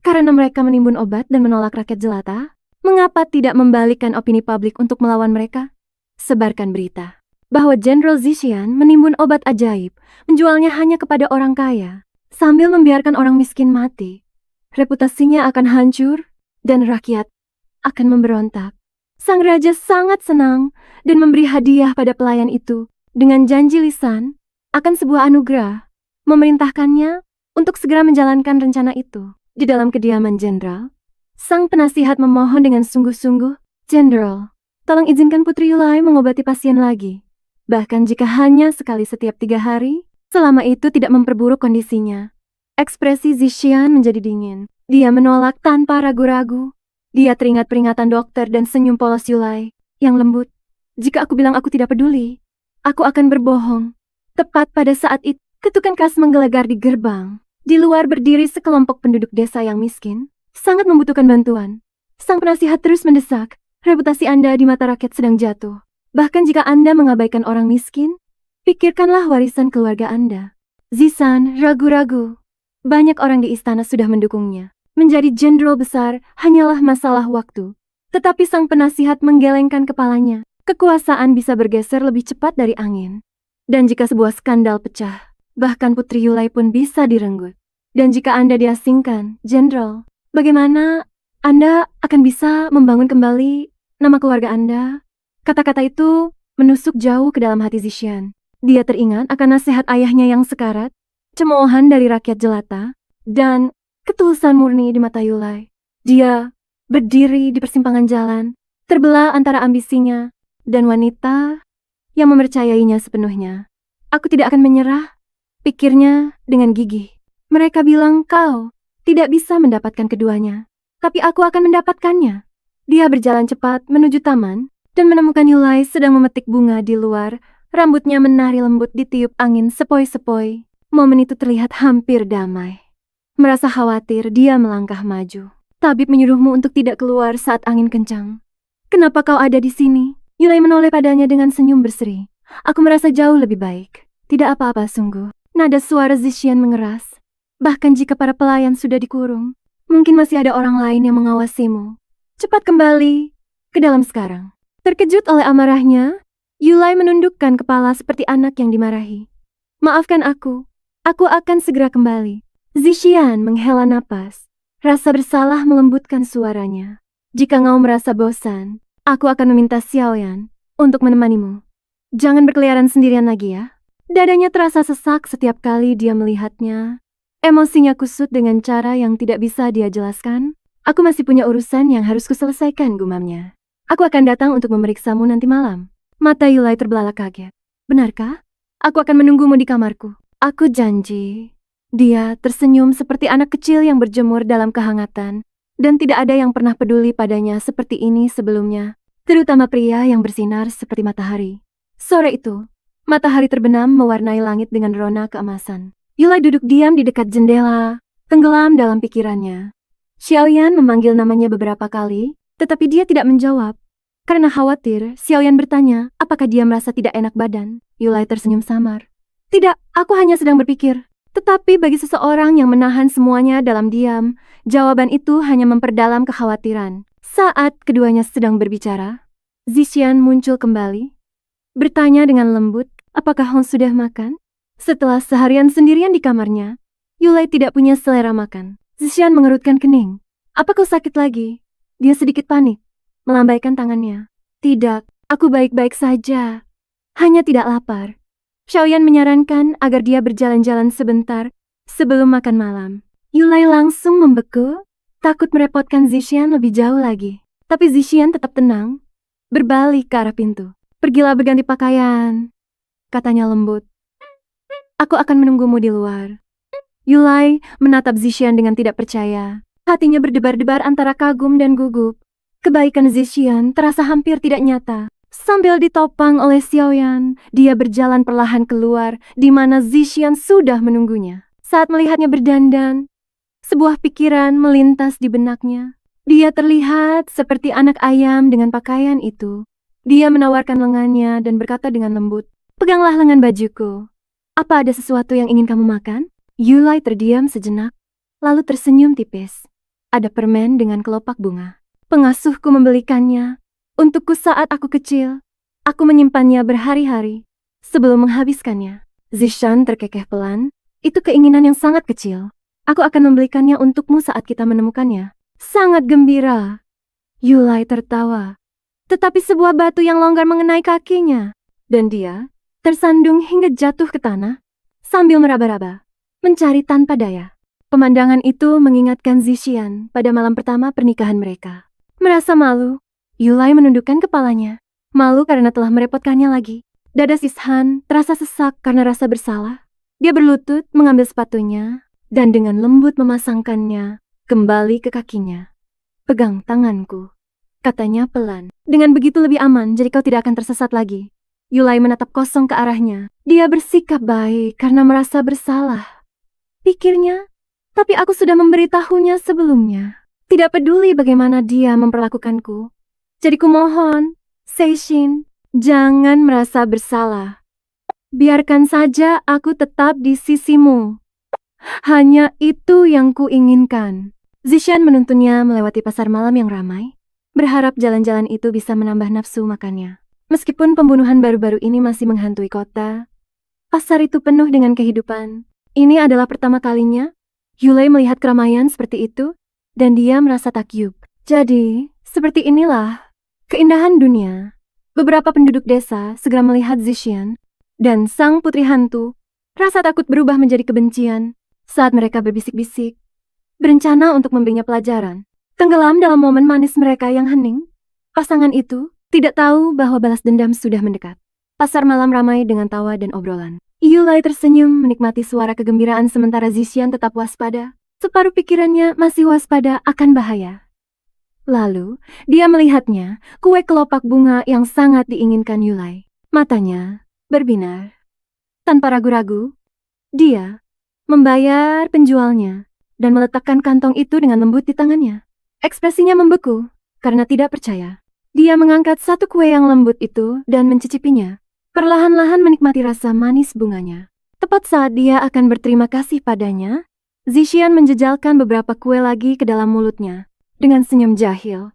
Karena mereka menimbun obat dan menolak rakyat jelata, mengapa tidak membalikkan opini publik untuk melawan mereka? Sebarkan berita bahwa Jenderal Zixian menimbun obat ajaib, menjualnya hanya kepada orang kaya, sambil membiarkan orang miskin mati. Reputasinya akan hancur, dan rakyat akan memberontak. Sang raja sangat senang dan memberi hadiah pada pelayan itu dengan janji lisan akan sebuah anugerah, memerintahkannya untuk segera menjalankan rencana itu. Di dalam kediaman jenderal, sang penasihat memohon dengan sungguh-sungguh, "Jenderal, tolong izinkan Putri Yulai mengobati pasien lagi. Bahkan jika hanya sekali setiap 3 hari, selama itu tidak memperburuk kondisinya." Ekspresi Zixian menjadi dingin. Dia menolak tanpa ragu-ragu. Dia teringat peringatan dokter dan senyum polos Yulai yang lembut. "Jika aku bilang aku tidak peduli, aku akan berbohong." Tepat pada saat itu, ketukan khas menggelegar di gerbang. Di luar berdiri sekelompok penduduk desa yang miskin, sangat membutuhkan bantuan. Sang penasihat terus mendesak, "Reputasi Anda di mata rakyat sedang jatuh. Bahkan jika Anda mengabaikan orang miskin, pikirkanlah warisan keluarga Anda." Zisan ragu-ragu. Banyak orang di istana sudah mendukungnya. Menjadi jenderal besar hanyalah masalah waktu. Tetapi sang penasihat menggelengkan kepalanya. Kekuasaan bisa bergeser lebih cepat dari angin. Dan jika sebuah skandal pecah, bahkan Putri Yulai pun bisa direnggut. Dan jika Anda diasingkan, Jenderal, bagaimana Anda akan bisa membangun kembali nama keluarga Anda? Kata-kata itu menusuk jauh ke dalam hati Zixian. Dia teringat akan nasihat ayahnya yang sekarat, cemoohan dari rakyat jelata, dan ketulusan murni di mata Yulai. Dia berdiri di persimpangan jalan, terbelah antara ambisinya dan wanita yang mempercayainya sepenuhnya. "Aku tidak akan menyerah," pikirnya dengan gigih. "Mereka bilang kau tidak bisa mendapatkan keduanya, tapi aku akan mendapatkannya." Dia berjalan cepat menuju taman dan menemukan Yulai sedang memetik bunga di luar. Rambutnya menari lembut ditiup angin sepoi-sepoi. Momen itu terlihat hampir damai. Merasa khawatir, dia melangkah maju. "Tabib menyuruhmu untuk tidak keluar saat angin kencang. Kenapa kau ada di sini?" Yulai menoleh padanya dengan senyum berseri. "Aku merasa jauh lebih baik." "Tidak apa-apa sungguh." Nada suara Zixian mengeras. "Bahkan jika para pelayan sudah dikurung, mungkin masih ada orang lain yang mengawasimu. Cepat kembali ke dalam sekarang." Terkejut oleh amarahnya, Yulai menundukkan kepala seperti anak yang dimarahi. "Maafkan aku akan segera kembali." Zixian menghela napas. Rasa bersalah melembutkan suaranya. "Jika kau merasa bosan, aku akan meminta Xiaoyan untuk menemanimu. Jangan berkeliaran sendirian lagi ya." Dadanya terasa sesak setiap kali dia melihatnya. Emosinya kusut dengan cara yang tidak bisa dia jelaskan. "Aku masih punya urusan yang harus kuselesaikan," gumamnya. "Aku akan datang untuk memeriksamu nanti malam." Mata Yulai terbelalak kaget. "Benarkah? Aku akan menunggumu di kamarku." "Aku janji." Dia tersenyum seperti anak kecil yang berjemur dalam kehangatan, dan tidak ada yang pernah peduli padanya seperti ini sebelumnya, terutama pria yang bersinar seperti matahari. Sore itu, matahari terbenam mewarnai langit dengan rona keemasan. Yulai duduk diam di dekat jendela, tenggelam dalam pikirannya. Xiaoyan memanggil namanya beberapa kali, tetapi dia tidak menjawab. Karena khawatir, Xiaoyan bertanya, apakah dia merasa tidak enak badan? Yulai tersenyum samar. Tidak, aku hanya sedang berpikir. Tetapi bagi seseorang yang menahan semuanya dalam diam, jawaban itu hanya memperdalam kekhawatiran. Saat keduanya sedang berbicara, Zixian muncul kembali, bertanya dengan lembut, apakah Hong sudah makan? Setelah seharian sendirian di kamarnya, Yulai tidak punya selera makan. Zixian mengerutkan kening. Apa kau sakit lagi? Dia sedikit panik, melambaikan tangannya. Tidak, aku baik-baik saja. Hanya tidak lapar. Xiaoyan menyarankan agar dia berjalan-jalan sebentar sebelum makan malam. Yulai langsung membeku, takut merepotkan Zixian lebih jauh lagi. Tapi Zixian tetap tenang, berbalik ke arah pintu. Pergilah berganti pakaian, katanya lembut. Aku akan menunggumu di luar. Yulai menatap Zixian dengan tidak percaya. Hatinya berdebar-debar antara kagum dan gugup. Kebaikan Zixian terasa hampir tidak nyata. Sambil ditopang oleh Xiaoyan, dia berjalan perlahan keluar di mana Zixian sudah menunggunya. Saat melihatnya berdandan, sebuah pikiran melintas di benaknya. Dia terlihat seperti anak ayam dengan pakaian itu. Dia menawarkan lengannya dan berkata dengan lembut, "Peganglah lengan bajuku. Apa ada sesuatu yang ingin kamu makan?" Yulai terdiam sejenak, lalu tersenyum tipis. Ada permen dengan kelopak bunga. Pengasuhku membelikannya. Untukku saat aku kecil, aku menyimpannya berhari-hari sebelum menghabiskannya. Zixian terkekeh pelan, itu keinginan yang sangat kecil. Aku akan membelikannya untukmu saat kita menemukannya. Sangat gembira. Yulai tertawa. Tetapi sebuah batu yang longgar mengenai kakinya. Dan dia tersandung hingga jatuh ke tanah sambil meraba-raba, mencari tanpa daya. Pemandangan itu mengingatkan Zixian pada malam pertama pernikahan mereka. Merasa malu, Yulai menundukkan kepalanya, malu karena telah merepotkannya lagi. Dada Zixian terasa sesak karena rasa bersalah. Dia berlutut mengambil sepatunya, dan dengan lembut memasangkannya kembali ke kakinya. Pegang tanganku, katanya pelan. Dengan begitu lebih aman, jadi kau tidak akan tersesat lagi. Yulai menatap kosong ke arahnya. Dia bersikap baik karena merasa bersalah, pikirnya, tapi aku sudah memberitahunya sebelumnya. Tidak peduli bagaimana dia memperlakukanku. Jadi kumohon, Seishin, jangan merasa bersalah. Biarkan saja aku tetap di sisimu. Hanya itu yang kuinginkan. Zixian menuntunnya melewati pasar malam yang ramai, berharap jalan-jalan itu bisa menambah nafsu makannya. Meskipun pembunuhan baru-baru ini masih menghantui kota, pasar itu penuh dengan kehidupan. Ini adalah pertama kalinya Yulai melihat keramaian seperti itu, dan dia merasa takyub. Jadi, seperti inilah keindahan dunia. Beberapa penduduk desa segera melihat Zixian, dan sang putri hantu. Rasa takut berubah menjadi kebencian saat mereka berbisik-bisik, berencana untuk memberinya pelajaran. Tenggelam dalam momen manis mereka yang hening, pasangan itu tidak tahu bahwa balas dendam sudah mendekat. Pasar malam ramai dengan tawa dan obrolan. Yulai tersenyum menikmati suara kegembiraan sementara Zixian tetap waspada. Separuh pikirannya masih waspada akan bahaya. Lalu, dia melihatnya, kue kelopak bunga yang sangat diinginkan Yulai. Matanya berbinar. Tanpa ragu-ragu, dia membayar penjualnya dan meletakkan kantong itu dengan lembut di tangannya. Ekspresinya membeku karena tidak percaya. Dia mengangkat satu kue yang lembut itu dan mencicipinya. Perlahan-lahan menikmati rasa manis bunganya. Tepat saat dia akan berterima kasih padanya, Zixian menjejalkan beberapa kue lagi ke dalam mulutnya. Dengan senyum jahil.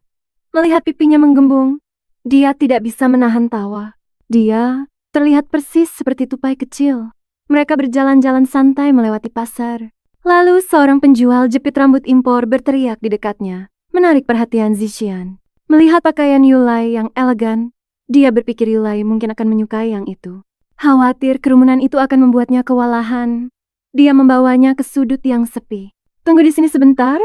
Melihat pipinya menggembung, dia tidak bisa menahan tawa. Dia terlihat persis seperti tupai kecil. Mereka berjalan-jalan santai melewati pasar. Lalu seorang penjual jepit rambut impor berteriak di dekatnya, menarik perhatian Zixian. Melihat pakaian Yulai yang elegan, dia berpikir Yulai mungkin akan menyukai yang itu. Khawatir kerumunan itu akan membuatnya kewalahan, dia membawanya ke sudut yang sepi. "Tunggu di sini sebentar,"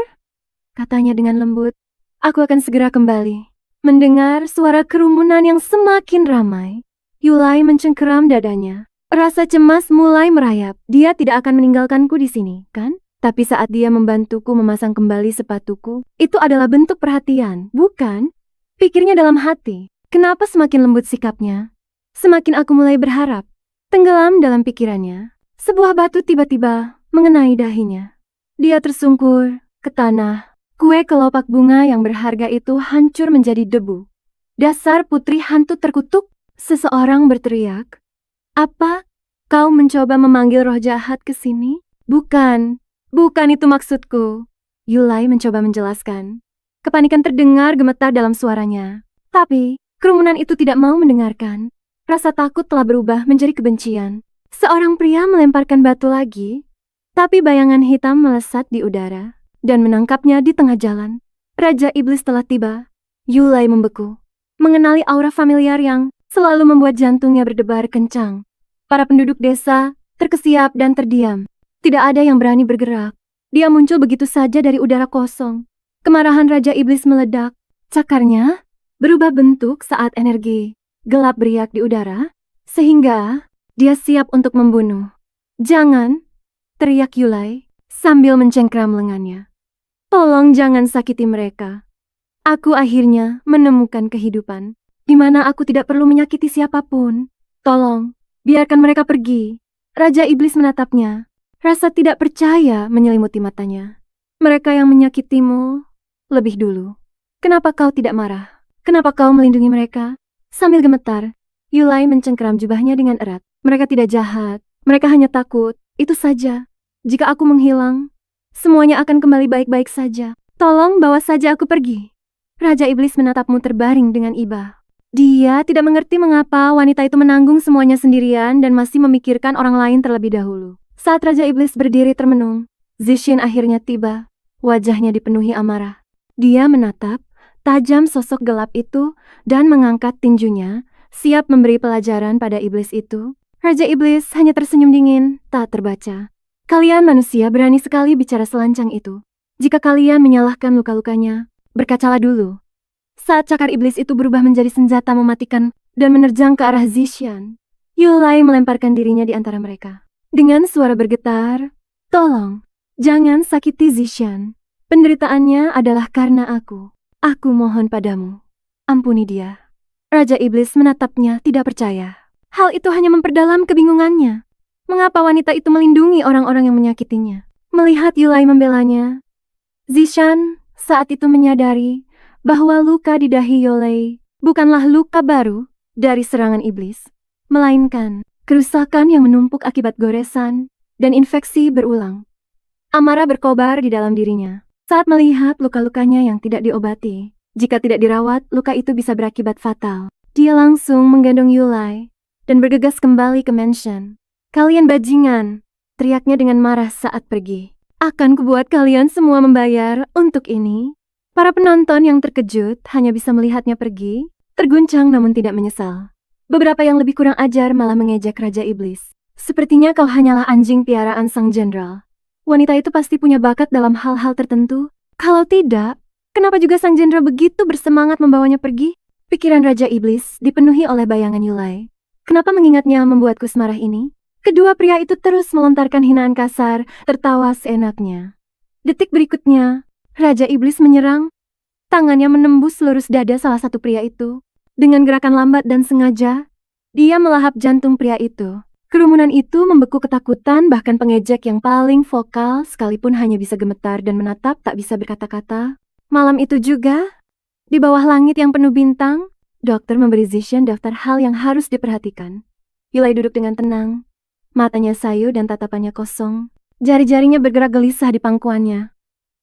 katanya dengan lembut. "Aku akan segera kembali." Mendengar suara kerumunan yang semakin ramai, Yulai mencengkeram dadanya. Rasa cemas mulai merayap. Dia tidak akan meninggalkanku di sini, kan? Tapi saat dia membantuku memasang kembali sepatuku, itu adalah bentuk perhatian, bukan? Pikirnya dalam hati. Kenapa semakin lembut sikapnya? Semakin aku mulai berharap. Tenggelam dalam pikirannya, sebuah batu tiba-tiba mengenai dahinya. Dia tersungkur ke tanah. Kue kelopak bunga yang berharga itu hancur menjadi debu. Dasar putri hantu terkutuk, seseorang berteriak. Apa? Kau mencoba memanggil roh jahat ke sini? Bukan itu maksudku. Yulai mencoba menjelaskan. Kepanikan terdengar gemetar dalam suaranya. Tapi, kerumunan itu tidak mau mendengarkan. Rasa takut telah berubah menjadi kebencian. Seorang pria melemparkan batu lagi, tapi bayangan hitam melesat di udara dan menangkapnya di tengah jalan. Raja Iblis telah tiba. Yulai membeku, mengenali aura familiar yang selalu membuat jantungnya berdebar kencang. Para penduduk desa terkesiap dan terdiam. Tidak ada yang berani bergerak. Dia muncul begitu saja dari udara kosong. Kemarahan Raja Iblis meledak. Cakarnya berubah bentuk saat energi gelap beriak di udara, sehingga dia siap untuk membunuh. Jangan, teriak Yulai sambil mencengkram lengannya. Tolong jangan sakiti mereka. Aku akhirnya menemukan kehidupan, di mana aku tidak perlu menyakiti siapapun. Tolong, biarkan mereka pergi. Raja Iblis menatapnya. Rasa tidak percaya menyelimuti matanya. Mereka yang menyakitimu lebih dulu. Kenapa kau tidak marah? Kenapa kau melindungi mereka? Sambil gemetar, Yulai mencengkeram jubahnya dengan erat. Mereka tidak jahat. Mereka hanya takut. Itu saja. Jika aku menghilang, semuanya akan kembali baik-baik saja. Tolong bawa saja aku pergi. Raja Iblis menatapmu terbaring dengan iba. Dia tidak mengerti mengapa wanita itu menanggung semuanya sendirian dan masih memikirkan orang lain terlebih dahulu. Saat Raja Iblis berdiri termenung, Zishin akhirnya tiba. Wajahnya dipenuhi amarah. Dia menatap tajam sosok gelap itu dan mengangkat tinjunya, siap memberi pelajaran pada iblis itu. Raja Iblis hanya tersenyum dingin, tak terbaca. Kalian manusia berani sekali bicara selancang itu. Jika kalian menyalahkan luka-lukanya, berkacalah dulu. Saat cakar iblis itu berubah menjadi senjata mematikan dan menerjang ke arah Zishan, Yulai melemparkan dirinya di antara mereka. Dengan suara bergetar, tolong, jangan sakiti Zishan. Penderitaannya adalah karena aku. Aku mohon padamu, ampuni dia. Raja Iblis menatapnya tidak percaya. Hal itu hanya memperdalam kebingungannya. Mengapa wanita itu melindungi orang-orang yang menyakitinya? Melihat Yulai membelanya, Zishan saat itu menyadari bahwa luka di dahi Yulai bukanlah luka baru dari serangan iblis, melainkan kerusakan yang menumpuk akibat goresan dan infeksi berulang. Amarah berkobar di dalam dirinya saat melihat luka-lukanya yang tidak diobati. Jika tidak dirawat, luka itu bisa berakibat fatal. Dia langsung menggendong Yulai dan bergegas kembali ke mansion. Kalian bajingan, teriaknya dengan marah saat pergi. Akan kubuat kalian semua membayar untuk ini. Para penonton yang terkejut hanya bisa melihatnya pergi, terguncang namun tidak menyesal. Beberapa yang lebih kurang ajar malah mengejek Raja Iblis. Sepertinya kau hanyalah anjing piaraan sang jenderal. Wanita itu pasti punya bakat dalam hal-hal tertentu. Kalau tidak, kenapa juga sang jenderal begitu bersemangat membawanya pergi? Pikiran Raja Iblis dipenuhi oleh bayangan Yulai. Kenapa mengingatnya membuatku semarah ini? Kedua pria itu terus melontarkan hinaan kasar, tertawa seenaknya. Detik berikutnya, Raja Iblis menyerang. Tangannya menembus lurus dada salah satu pria itu. Dengan gerakan lambat dan sengaja, dia melahap jantung pria itu. Kerumunan itu membeku ketakutan, bahkan pengejek yang paling vokal sekalipun hanya bisa gemetar dan menatap, tak bisa berkata-kata. Malam itu juga, di bawah langit yang penuh bintang, dokter memberi Zishan daftar hal yang harus diperhatikan. Yulai duduk dengan tenang, matanya sayu dan tatapannya kosong. Jari-jarinya bergerak gelisah di pangkuannya.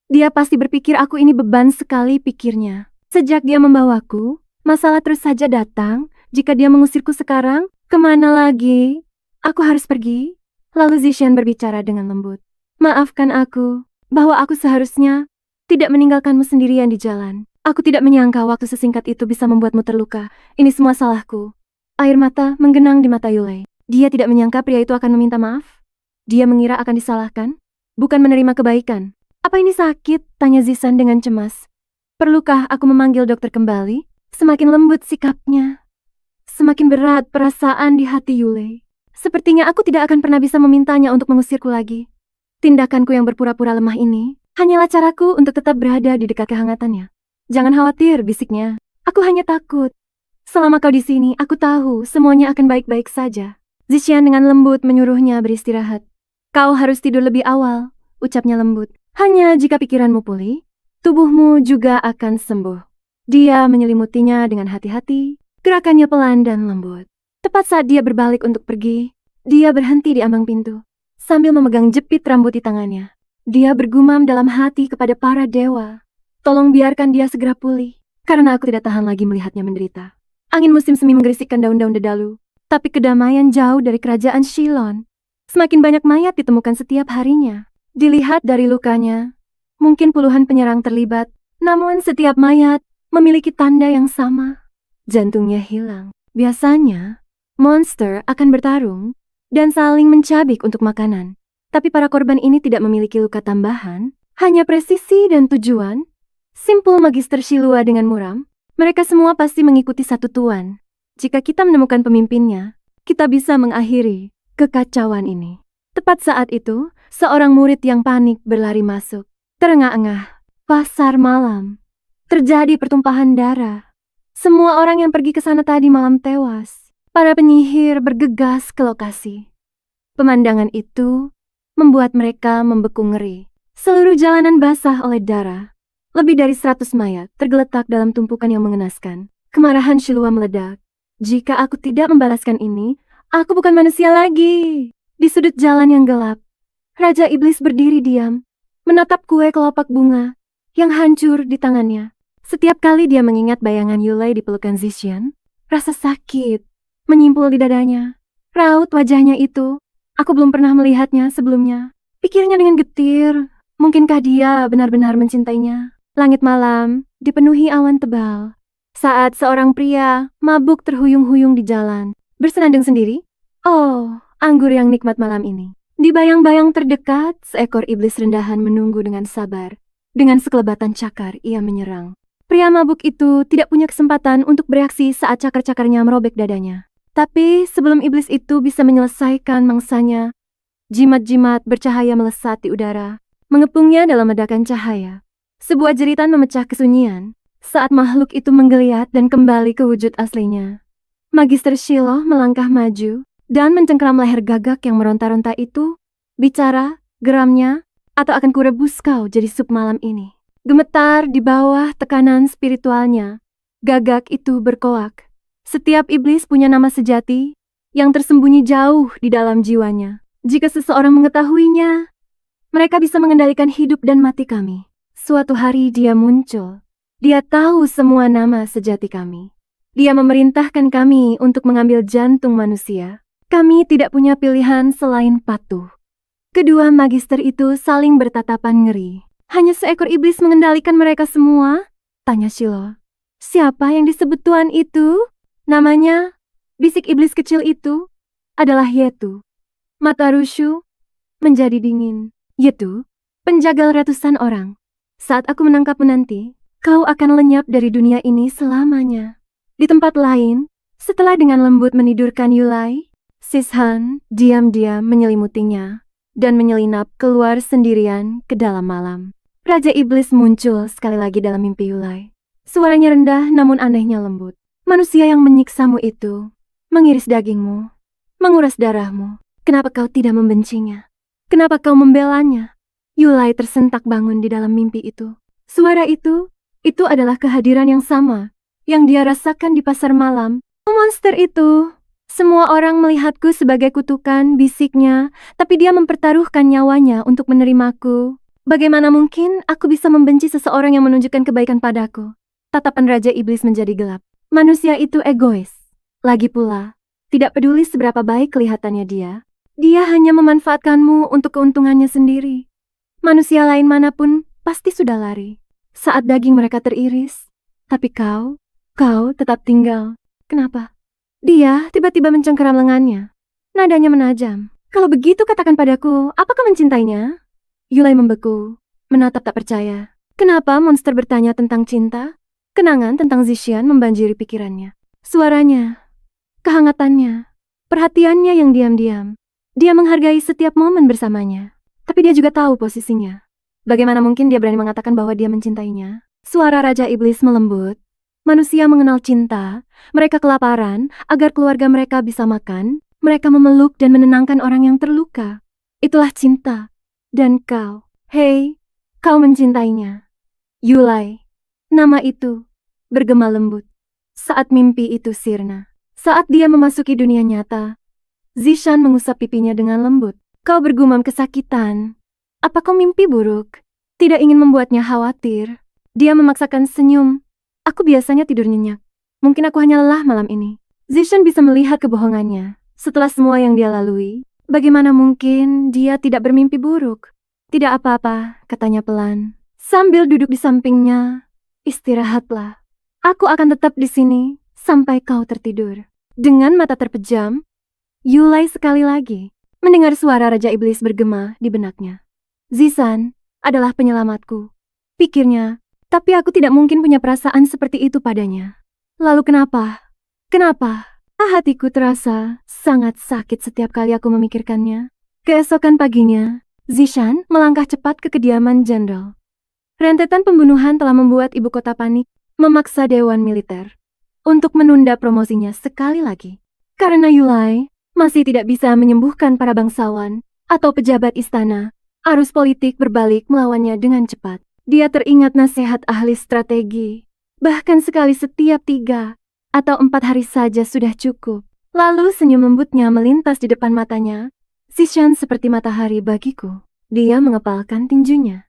Dia pasti berpikir aku ini beban sekali, pikirnya. Sejak dia membawaku, masalah terus saja datang. Jika dia mengusirku sekarang, kemana lagi? Aku harus pergi. Lalu Zishan berbicara dengan lembut. Maafkan aku, bahwa aku seharusnya tidak meninggalkanmu sendirian di jalan. Aku tidak menyangka waktu sesingkat itu bisa membuatmu terluka. Ini semua salahku. Air mata menggenang di mata Yulai. Dia tidak menyangka pria itu akan meminta maaf. Dia mengira akan disalahkan, bukan menerima kebaikan. Apa ini sakit? Tanya Zishan dengan cemas. Perlukah aku memanggil dokter kembali? Semakin lembut sikapnya, semakin berat perasaan di hati Yulai. Sepertinya aku tidak akan pernah bisa memintanya untuk mengusirku lagi. Tindakanku yang berpura-pura lemah ini hanyalah caraku untuk tetap berada di dekat kehangatannya. Jangan khawatir, bisiknya. Aku hanya takut. Selama kau di sini, aku tahu semuanya akan baik-baik saja. Zishan dengan lembut menyuruhnya beristirahat. Kau harus tidur lebih awal, ucapnya lembut. Hanya jika pikiranmu pulih, tubuhmu juga akan sembuh. Dia menyelimutinya dengan hati-hati, gerakannya pelan dan lembut. Tepat saat dia berbalik untuk pergi, dia berhenti di ambang pintu, sambil memegang jepit rambut di tangannya. Dia bergumam dalam hati kepada para dewa, "Tolong biarkan dia segera pulih, karena aku tidak tahan lagi melihatnya menderita." Angin musim semi menggerisikkan daun-daun dedalu, tapi kedamaian jauh dari kerajaan Shilon. Semakin banyak mayat ditemukan setiap harinya. Dilihat dari lukanya, mungkin puluhan penyerang terlibat, namun setiap mayat memiliki tanda yang sama. Jantungnya hilang. Biasanya, monster akan bertarung dan saling mencabik untuk makanan. Tapi para korban ini tidak memiliki luka tambahan, hanya presisi dan tujuan. Simpul Magister Shilua dengan muram. Mereka semua pasti mengikuti satu tuan. Jika kita menemukan pemimpinnya, kita bisa mengakhiri kekacauan ini. Tepat saat itu, seorang murid yang panik berlari masuk. Terengah-engah, pasar malam. Terjadi pertumpahan darah. Semua orang yang pergi ke sana tadi malam tewas. Para penyihir bergegas ke lokasi. Pemandangan itu membuat mereka membeku ngeri. Seluruh jalanan basah oleh darah. Lebih dari 100 mayat tergeletak dalam tumpukan yang mengenaskan. Kemarahan Shilua meledak. Jika aku tidak membalaskan ini, aku bukan manusia lagi. Di sudut jalan yang gelap, Raja Iblis berdiri diam, menatap kue kelopak bunga yang hancur di tangannya. Setiap kali dia mengingat bayangan Yulai di pelukan Zixian, rasa sakit menyimpul di dadanya. Raut wajahnya itu, aku belum pernah melihatnya sebelumnya. Pikirnya dengan getir, mungkinkah dia benar-benar mencintainya? Langit malam dipenuhi awan tebal. Saat seorang pria mabuk terhuyung-huyung di jalan, bersenandung sendiri. Oh, anggur yang nikmat malam ini. Di bayang-bayang terdekat, seekor iblis rendahan menunggu dengan sabar. Dengan sekelebatan cakar, ia menyerang. Pria mabuk itu tidak punya kesempatan untuk bereaksi saat cakar-cakarnya merobek dadanya. Tapi sebelum iblis itu bisa menyelesaikan mangsanya, jimat-jimat bercahaya melesat di udara, mengepungnya dalam ledakan cahaya. Sebuah jeritan memecah kesunyian saat makhluk itu menggeliat dan kembali ke wujud aslinya. Magister Shiloh melangkah maju dan mencengkeram leher gagak yang meronta-ronta itu. Bicara, geramnya, atau akan kurebus kau jadi sup malam ini. Gemetar di bawah tekanan spiritualnya, gagak itu berkoak. Setiap iblis punya nama sejati yang tersembunyi jauh di dalam jiwanya. Jika seseorang mengetahuinya, mereka bisa mengendalikan hidup dan mati kami. Suatu hari dia muncul. Dia tahu semua nama sejati kami. Dia memerintahkan kami untuk mengambil jantung manusia. Kami tidak punya pilihan selain patuh. Kedua magister itu saling bertatapan ngeri. Hanya seekor iblis mengendalikan mereka semua? Tanya Shiloh. Siapa yang disebut tuan itu? Namanya, bisik iblis kecil itu, adalah Yetu. Mata Rushu menjadi dingin. Yetu, penjagal ratusan orang. Saat aku menangkapmu nanti, kau akan lenyap dari dunia ini selamanya. Di tempat lain, setelah dengan lembut menidurkan Yulai, Sishan diam-diam menyelimutinya dan menyelinap keluar sendirian ke dalam malam. Raja Iblis muncul sekali lagi dalam mimpi Yulai. Suaranya rendah namun anehnya lembut. Manusia yang menyiksamu itu, mengiris dagingmu, menguras darahmu. Kenapa kau tidak membencinya? Kenapa kau membelanya? Yulai tersentak bangun di dalam mimpi itu. Suara itu adalah kehadiran yang sama yang dia rasakan di pasar malam. Monster itu. Semua orang melihatku sebagai kutukan, bisiknya, tapi dia mempertaruhkan nyawanya untuk menerimaku. Bagaimana mungkin aku bisa membenci seseorang yang menunjukkan kebaikan padaku? Tatapan Raja Iblis menjadi gelap. Manusia itu egois. Lagi pula, tidak peduli seberapa baik kelihatannya dia hanya memanfaatkanmu untuk keuntungannya sendiri. Manusia lain manapun pasti sudah lari saat daging mereka teriris. Tapi kau tetap tinggal. Kenapa? Dia tiba-tiba mencengkeram lengannya. Nadanya menajam. Kalau begitu katakan padaku, apakah mencintainya? Yulai membeku, menatap tak percaya. Kenapa monster bertanya tentang cinta? Kenangan tentang Zixian membanjiri pikirannya. Suaranya, kehangatannya, perhatiannya yang diam-diam. Dia menghargai setiap momen bersamanya. Tapi dia juga tahu posisinya. Bagaimana mungkin dia berani mengatakan bahwa dia mencintainya? Suara Raja Iblis melembut. Manusia mengenal cinta. Mereka kelaparan agar keluarga mereka bisa makan. Mereka memeluk dan menenangkan orang yang terluka. Itulah cinta. Dan kau, hei, kau mencintainya. Yulai, nama itu bergema lembut. Saat mimpi itu sirna. Saat dia memasuki dunia nyata, Zishan mengusap pipinya dengan lembut. Kau bergumam kesakitan. Apa kau mimpi buruk? Tidak ingin membuatnya khawatir. Dia memaksakan senyum. Aku biasanya tidur nyenyak. Mungkin aku hanya lelah malam ini. Zishan bisa melihat kebohongannya. Setelah semua yang dia lalui, bagaimana mungkin dia tidak bermimpi buruk? Tidak apa-apa, katanya pelan. Sambil duduk di sampingnya, istirahatlah. Aku akan tetap di sini sampai kau tertidur. Dengan mata terpejam, Yulai sekali lagi mendengar suara Raja Iblis bergema di benaknya. Zishan adalah penyelamatku, pikirnya, tapi aku tidak mungkin punya perasaan seperti itu padanya. Lalu kenapa? Kenapa? Hatiku terasa sangat sakit setiap kali aku memikirkannya. Keesokan paginya, Zishan melangkah cepat ke kediaman jenderal. Rentetan pembunuhan telah membuat ibu kota panik, memaksa dewan militer untuk menunda promosinya sekali lagi. Karena Yulai masih tidak bisa menyembuhkan para bangsawan atau pejabat istana, arus politik berbalik melawannya dengan cepat. Dia teringat nasihat ahli strategi, bahkan sekali setiap 3 atau 4 hari saja sudah cukup. Lalu senyum lembutnya melintas di depan matanya. Zishan seperti matahari bagiku. Dia mengepalkan tinjunya.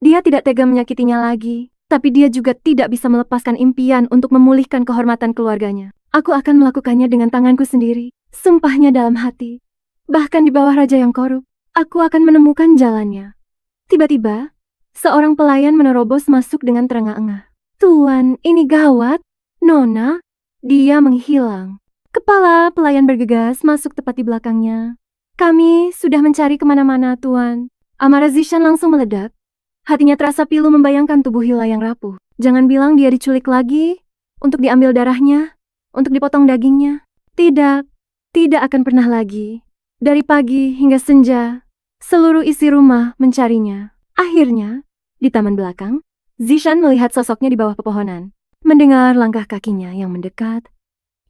Dia tidak tega menyakitinya lagi, tapi dia juga tidak bisa melepaskan impian untuk memulihkan kehormatan keluarganya. Aku akan melakukannya dengan tanganku sendiri, sumpahnya dalam hati. Bahkan di bawah raja yang korup, aku akan menemukan jalannya. Tiba-tiba, seorang pelayan menerobos masuk dengan terengah-engah. Tuan, ini gawat. Nona. Dia menghilang. Kepala pelayan bergegas masuk tepat di belakangnya. Kami sudah mencari kemana-mana, Tuan. Amarah Zishan langsung meledak. Hatinya terasa pilu membayangkan tubuh Yulai yang rapuh. Jangan bilang dia diculik lagi, untuk diambil darahnya, untuk dipotong dagingnya. Tidak, tidak akan pernah lagi. Dari pagi hingga senja, seluruh isi rumah mencarinya. Akhirnya, di taman belakang, Zishan melihat sosoknya di bawah pepohonan. Mendengar langkah kakinya yang mendekat,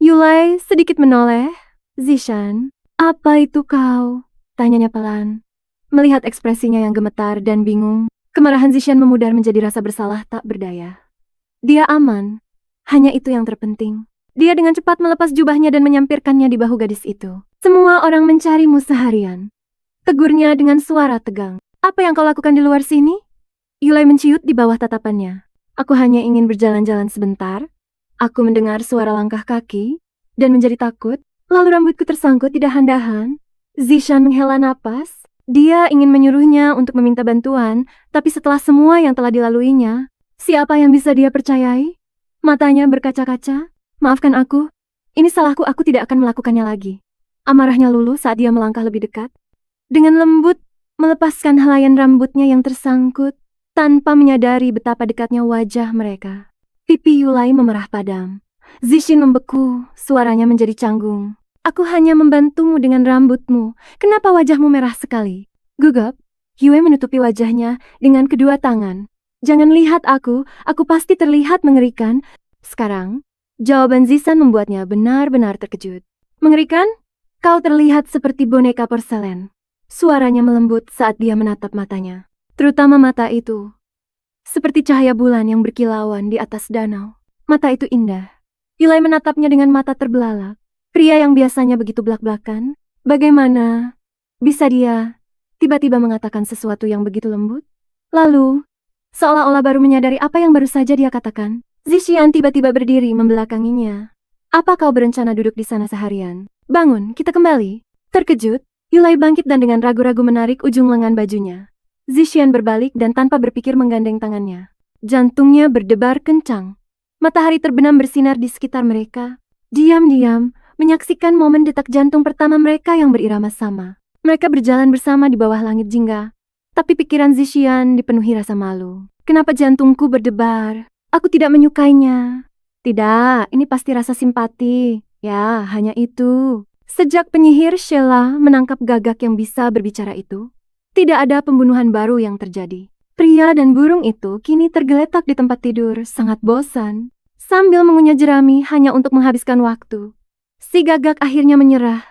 Yulai sedikit menoleh. Zishan, apa itu kau? Tanyanya pelan. Melihat ekspresinya yang gemetar dan bingung, kemarahan Zishan memudar menjadi rasa bersalah tak berdaya. Dia aman, hanya itu yang terpenting. Dia dengan cepat melepas jubahnya dan menyampirkannya di bahu gadis itu. Semua orang mencarimu seharian. Tegurnya dengan suara tegang. Apa yang kau lakukan di luar sini? Yulai menciut di bawah tatapannya. Aku hanya ingin berjalan-jalan sebentar. Aku mendengar suara langkah kaki dan menjadi takut. Lalu rambutku tersangkut di dahan-dahan. Zishan menghela napas. Dia ingin menyuruhnya untuk meminta bantuan, tapi setelah semua yang telah dilaluinya, siapa yang bisa dia percayai? Matanya berkaca-kaca. Maafkan aku. Ini salahku, aku tidak akan melakukannya lagi. Amarahnya luluh saat dia melangkah lebih dekat. Dengan lembut, melepaskan helaian rambutnya yang tersangkut. Tanpa menyadari betapa dekatnya wajah mereka. Pipi Yulai memerah padam. Zishin membeku, suaranya menjadi canggung. Aku hanya membantumu dengan rambutmu. Kenapa wajahmu merah sekali? Gugup, Yue menutupi wajahnya dengan kedua tangan. Jangan lihat aku pasti terlihat mengerikan. Sekarang, jawaban Zishan membuatnya benar-benar terkejut. Mengerikan? Kau terlihat seperti boneka porselen. Suaranya melembut saat dia menatap matanya. Terutama mata itu. Seperti cahaya bulan yang berkilauan di atas danau. Mata itu indah. Yulai menatapnya dengan mata terbelalak. Pria yang biasanya begitu blak-blakan. Bagaimana bisa dia tiba-tiba mengatakan sesuatu yang begitu lembut? Lalu, seolah-olah baru menyadari apa yang baru saja dia katakan, Zishan tiba-tiba berdiri membelakanginya. Apa kau berencana duduk di sana seharian? Bangun, kita kembali. Terkejut, Yulai bangkit dan dengan ragu-ragu menarik ujung lengan bajunya. Zishan berbalik dan tanpa berpikir menggandeng tangannya. Jantungnya berdebar kencang. Matahari terbenam bersinar di sekitar mereka. Diam-diam, menyaksikan momen detak jantung pertama mereka yang berirama sama. Mereka berjalan bersama di bawah langit jingga. Tapi pikiran Zishan dipenuhi rasa malu. Kenapa jantungku berdebar? Aku tidak menyukainya. Tidak, ini pasti rasa simpati. Ya, hanya itu. Sejak penyihir Sheila menangkap gagak yang bisa berbicara itu, tidak ada pembunuhan baru yang terjadi. Pria dan burung itu kini tergeletak di tempat tidur, sangat bosan. Sambil mengunyah jerami hanya untuk menghabiskan waktu. Si gagak akhirnya menyerah.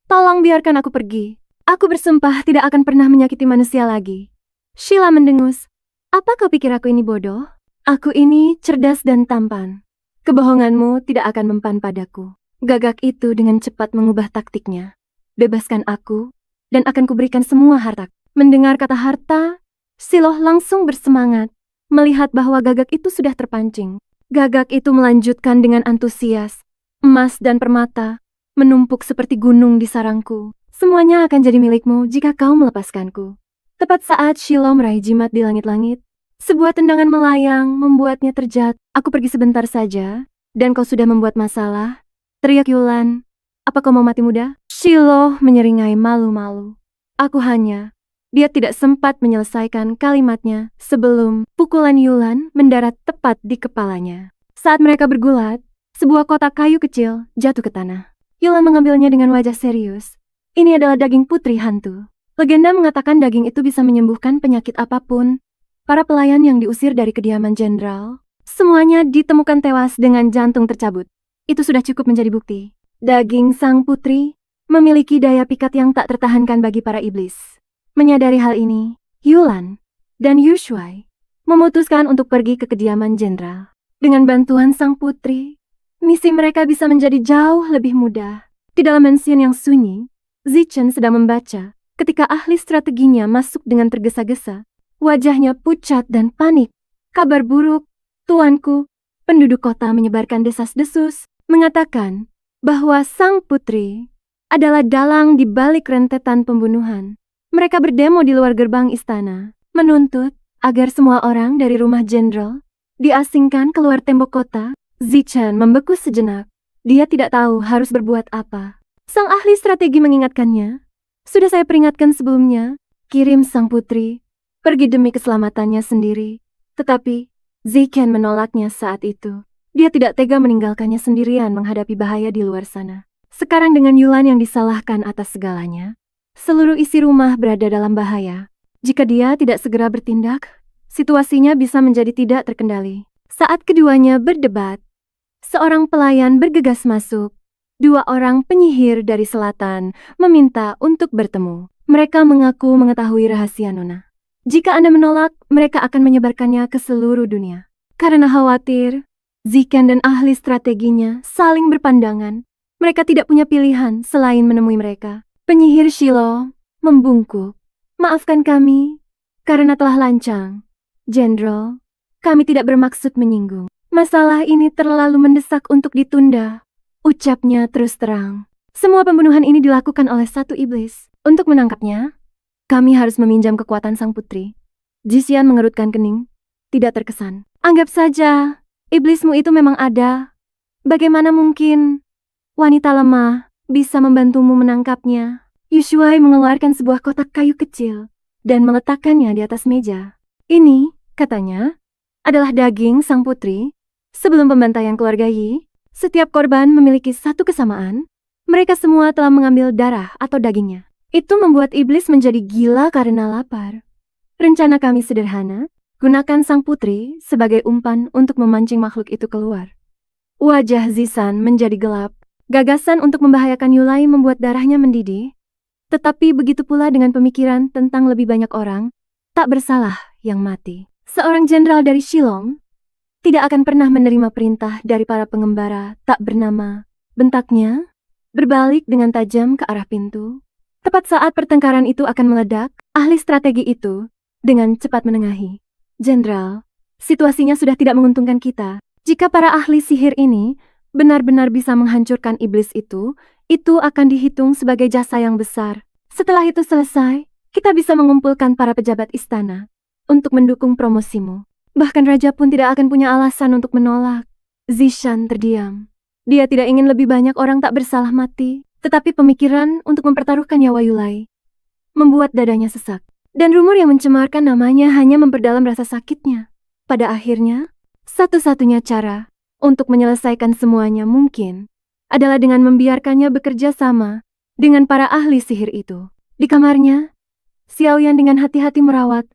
Tolong biarkan aku pergi. Aku bersumpah tidak akan pernah menyakiti manusia lagi. Sheila mendengus. Apa kau pikir aku ini bodoh? Aku ini cerdas dan tampan. Kebohonganmu tidak akan mempan padaku. Gagak itu dengan cepat mengubah taktiknya. Bebaskan aku, dan akan kuberikan semua harta. Mendengar kata harta, Shiloh langsung bersemangat, melihat bahwa Gagak itu sudah terpancing. Gagak itu melanjutkan dengan antusias. Emas dan permata menumpuk seperti gunung di sarangku. Semuanya akan jadi milikmu jika kau melepaskanku. Tepat saat Shiloh meraih jimat di langit-langit, sebuah tendangan melayang membuatnya terjatuh. Aku pergi sebentar saja, dan kau sudah membuat masalah. Teriak Yulan. Apa kau mau mati muda? Shiloh menyeringai malu-malu. Aku hanya... Dia tidak sempat menyelesaikan kalimatnya sebelum pukulan Yulan mendarat tepat di kepalanya. Saat mereka bergulat, sebuah kotak kayu kecil jatuh ke tanah. Yulan mengambilnya dengan wajah serius. Ini adalah daging putri hantu. Legenda mengatakan daging itu bisa menyembuhkan penyakit apapun. Para pelayan yang diusir dari kediaman jenderal, semuanya ditemukan tewas dengan jantung tercabut. Itu sudah cukup menjadi bukti. Daging sang putri memiliki daya pikat yang tak tertahankan bagi para iblis. Menyadari hal ini, Yulan dan Yushuai memutuskan untuk pergi ke kediaman jenderal. Dengan bantuan sang putri, misi mereka bisa menjadi jauh lebih mudah. Di dalam mansion yang sunyi, Zichen sedang membaca ketika ahli strateginya masuk dengan tergesa-gesa. Wajahnya pucat dan panik. Kabar buruk, tuanku, penduduk kota menyebarkan desas-desus, mengatakan bahwa sang putri adalah dalang di balik rentetan pembunuhan. Mereka berdemo di luar gerbang istana, menuntut agar semua orang dari rumah jenderal diasingkan keluar tembok kota. Zichen membeku sejenak. Dia tidak tahu harus berbuat apa. Sang ahli strategi mengingatkannya. Sudah saya peringatkan sebelumnya, kirim sang putri pergi demi keselamatannya sendiri. Tetapi Zichen menolaknya saat itu. Dia tidak tega meninggalkannya sendirian menghadapi bahaya di luar sana. Sekarang dengan Yulan yang disalahkan atas segalanya, seluruh isi rumah berada dalam bahaya. Jika dia tidak segera bertindak, situasinya bisa menjadi tidak terkendali. Saat keduanya berdebat, seorang pelayan bergegas masuk. Dua orang penyihir dari selatan meminta untuk bertemu. Mereka mengaku mengetahui rahasia Nona. Jika Anda menolak, mereka akan menyebarkannya ke seluruh dunia. Karena khawatir, Zichen dan ahli strateginya saling berpandangan. Mereka tidak punya pilihan selain menemui mereka. Penyihir Shiloh membungkuk. Maafkan kami, karena telah lancang. Jenderal, kami tidak bermaksud menyinggung. Masalah ini terlalu mendesak untuk ditunda. Ucapnya terus terang. Semua pembunuhan ini dilakukan oleh satu iblis. Untuk menangkapnya, kami harus meminjam kekuatan sang putri. Zixian mengerutkan kening. Tidak terkesan. Anggap saja, iblismu itu memang ada. Bagaimana mungkin wanita lemah bisa membantumu menangkapnya? Yushuai mengeluarkan sebuah kotak kayu kecil dan meletakkannya di atas meja. Ini, katanya, adalah daging sang putri. Sebelum pembantaian keluarga Yi, setiap korban memiliki satu kesamaan. Mereka semua telah mengambil darah atau dagingnya. Itu membuat iblis menjadi gila karena lapar. Rencana kami sederhana, gunakan sang putri sebagai umpan untuk memancing makhluk itu keluar. Wajah Zisan menjadi gelap. Gagasan untuk membahayakan Yulai membuat darahnya mendidih. Tetapi begitu pula dengan pemikiran tentang lebih banyak orang tak bersalah yang mati. Seorang jenderal dari Shilong tidak akan pernah menerima perintah dari para pengembara tak bernama. Bentaknya berbalik dengan tajam ke arah pintu. Tepat saat pertengkaran itu akan meledak, ahli strategi itu dengan cepat menengahi. Jenderal, situasinya sudah tidak menguntungkan kita. Jika para ahli sihir ini benar-benar bisa menghancurkan iblis itu akan dihitung sebagai jasa yang besar. Setelah itu selesai, kita bisa mengumpulkan para pejabat istana untuk mendukung promosimu. Bahkan raja pun tidak akan punya alasan untuk menolak. Zishan terdiam. Dia tidak ingin lebih banyak orang tak bersalah mati, tetapi pemikiran untuk mempertaruhkan nyawa Yulai membuat dadanya sesak. Dan rumor yang mencemarkan namanya hanya memperdalam rasa sakitnya. Pada akhirnya, satu-satunya cara untuk menyelesaikan semuanya mungkin adalah dengan membiarkannya bekerja sama dengan para ahli sihir itu. Di kamarnya, Xiaoyan dengan hati-hati merawat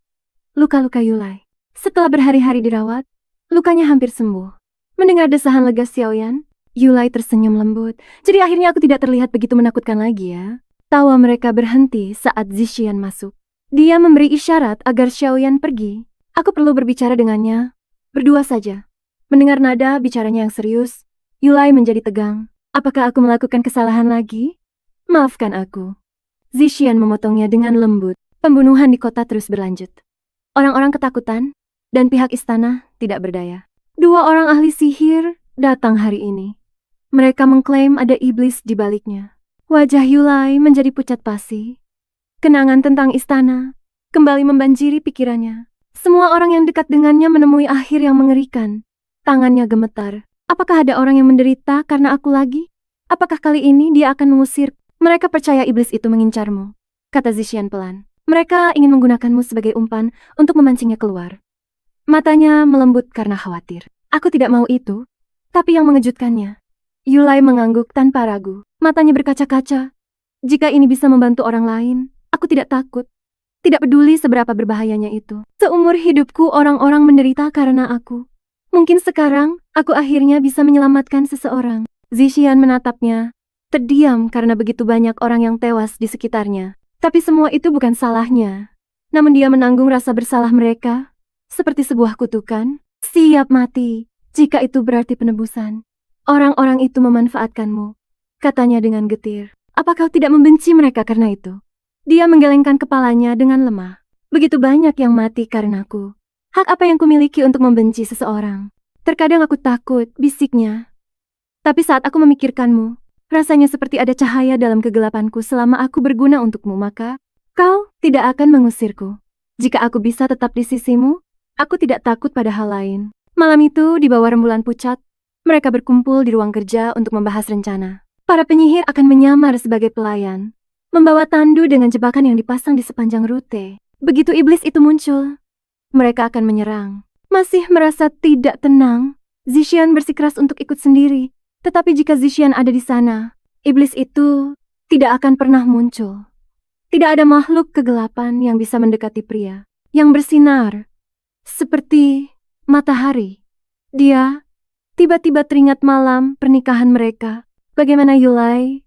luka-luka Yulai. Setelah berhari-hari dirawat, lukanya hampir sembuh. Mendengar desahan lega Xiaoyan, Yulai tersenyum lembut. Jadi akhirnya aku tidak terlihat begitu menakutkan lagi ya. Tawa mereka berhenti saat Zixian masuk. Dia memberi isyarat agar Xiaoyan pergi. Aku perlu berbicara dengannya. Berdua saja. Mendengar nada bicaranya yang serius, Yulai menjadi tegang. Apakah aku melakukan kesalahan lagi? Maafkan aku. Zixian memotongnya dengan lembut. Pembunuhan di kota terus berlanjut. Orang-orang ketakutan, dan pihak istana tidak berdaya. Dua orang ahli sihir datang hari ini. Mereka mengklaim ada iblis di baliknya. Wajah Yulai menjadi pucat pasi. Kenangan tentang istana kembali membanjiri pikirannya. Semua orang yang dekat dengannya menemui akhir yang mengerikan. Tangannya gemetar. Apakah ada orang yang menderita karena aku lagi? Apakah kali ini dia akan mengusir? Mereka percaya iblis itu mengincarmu, kata Zixian pelan. Mereka ingin menggunakanmu sebagai umpan untuk memancingnya keluar. Matanya melembut karena khawatir. Aku tidak mau itu, tapi yang mengejutkannya. Yulai mengangguk tanpa ragu. Matanya berkaca-kaca. Jika ini bisa membantu orang lain, aku tidak takut. Tidak peduli seberapa berbahayanya itu. Seumur hidupku orang-orang menderita karena aku. Mungkin sekarang, aku akhirnya bisa menyelamatkan seseorang. Zixian menatapnya, terdiam karena begitu banyak orang yang tewas di sekitarnya. Tapi semua itu bukan salahnya. Namun dia menanggung rasa bersalah mereka, seperti sebuah kutukan. Siap mati, jika itu berarti penebusan. Orang-orang itu memanfaatkanmu, katanya dengan getir. Apa kau tidak membenci mereka karena itu? Dia menggelengkan kepalanya dengan lemah. Begitu banyak yang mati karenaku. Hak apa yang kumiliki untuk membenci seseorang? Terkadang aku takut, bisiknya. Tapi saat aku memikirkanmu, rasanya seperti ada cahaya dalam kegelapanku selama aku berguna untukmu, maka kau tidak akan mengusirku. Jika aku bisa tetap di sisimu, aku tidak takut pada hal lain. Malam itu, di bawah rembulan pucat, mereka berkumpul di ruang kerja untuk membahas rencana. Para penyihir akan menyamar sebagai pelayan, membawa tandu dengan jebakan yang dipasang di sepanjang rute. Begitu iblis itu muncul, mereka akan menyerang. Masih merasa tidak tenang, Zixian bersikeras untuk ikut sendiri. Tetapi jika Zixian ada di sana, iblis itu tidak akan pernah muncul. Tidak ada makhluk kegelapan yang bisa mendekati pria yang bersinar seperti matahari. Dia tiba-tiba teringat malam pernikahan mereka. Bagaimana Yulai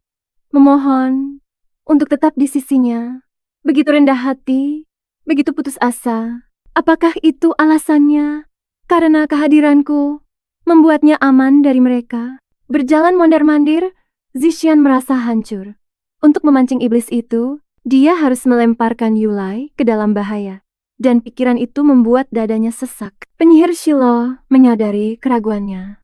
memohon untuk tetap di sisinya. Begitu rendah hati, begitu putus asa. Apakah itu alasannya? Karena kehadiranku membuatnya aman dari mereka. Berjalan mondar-mandir, Zixian merasa hancur. Untuk memancing iblis itu, dia harus melemparkan Yulai ke dalam bahaya. Dan pikiran itu membuat dadanya sesak. Penyihir Shiloh menyadari keraguannya.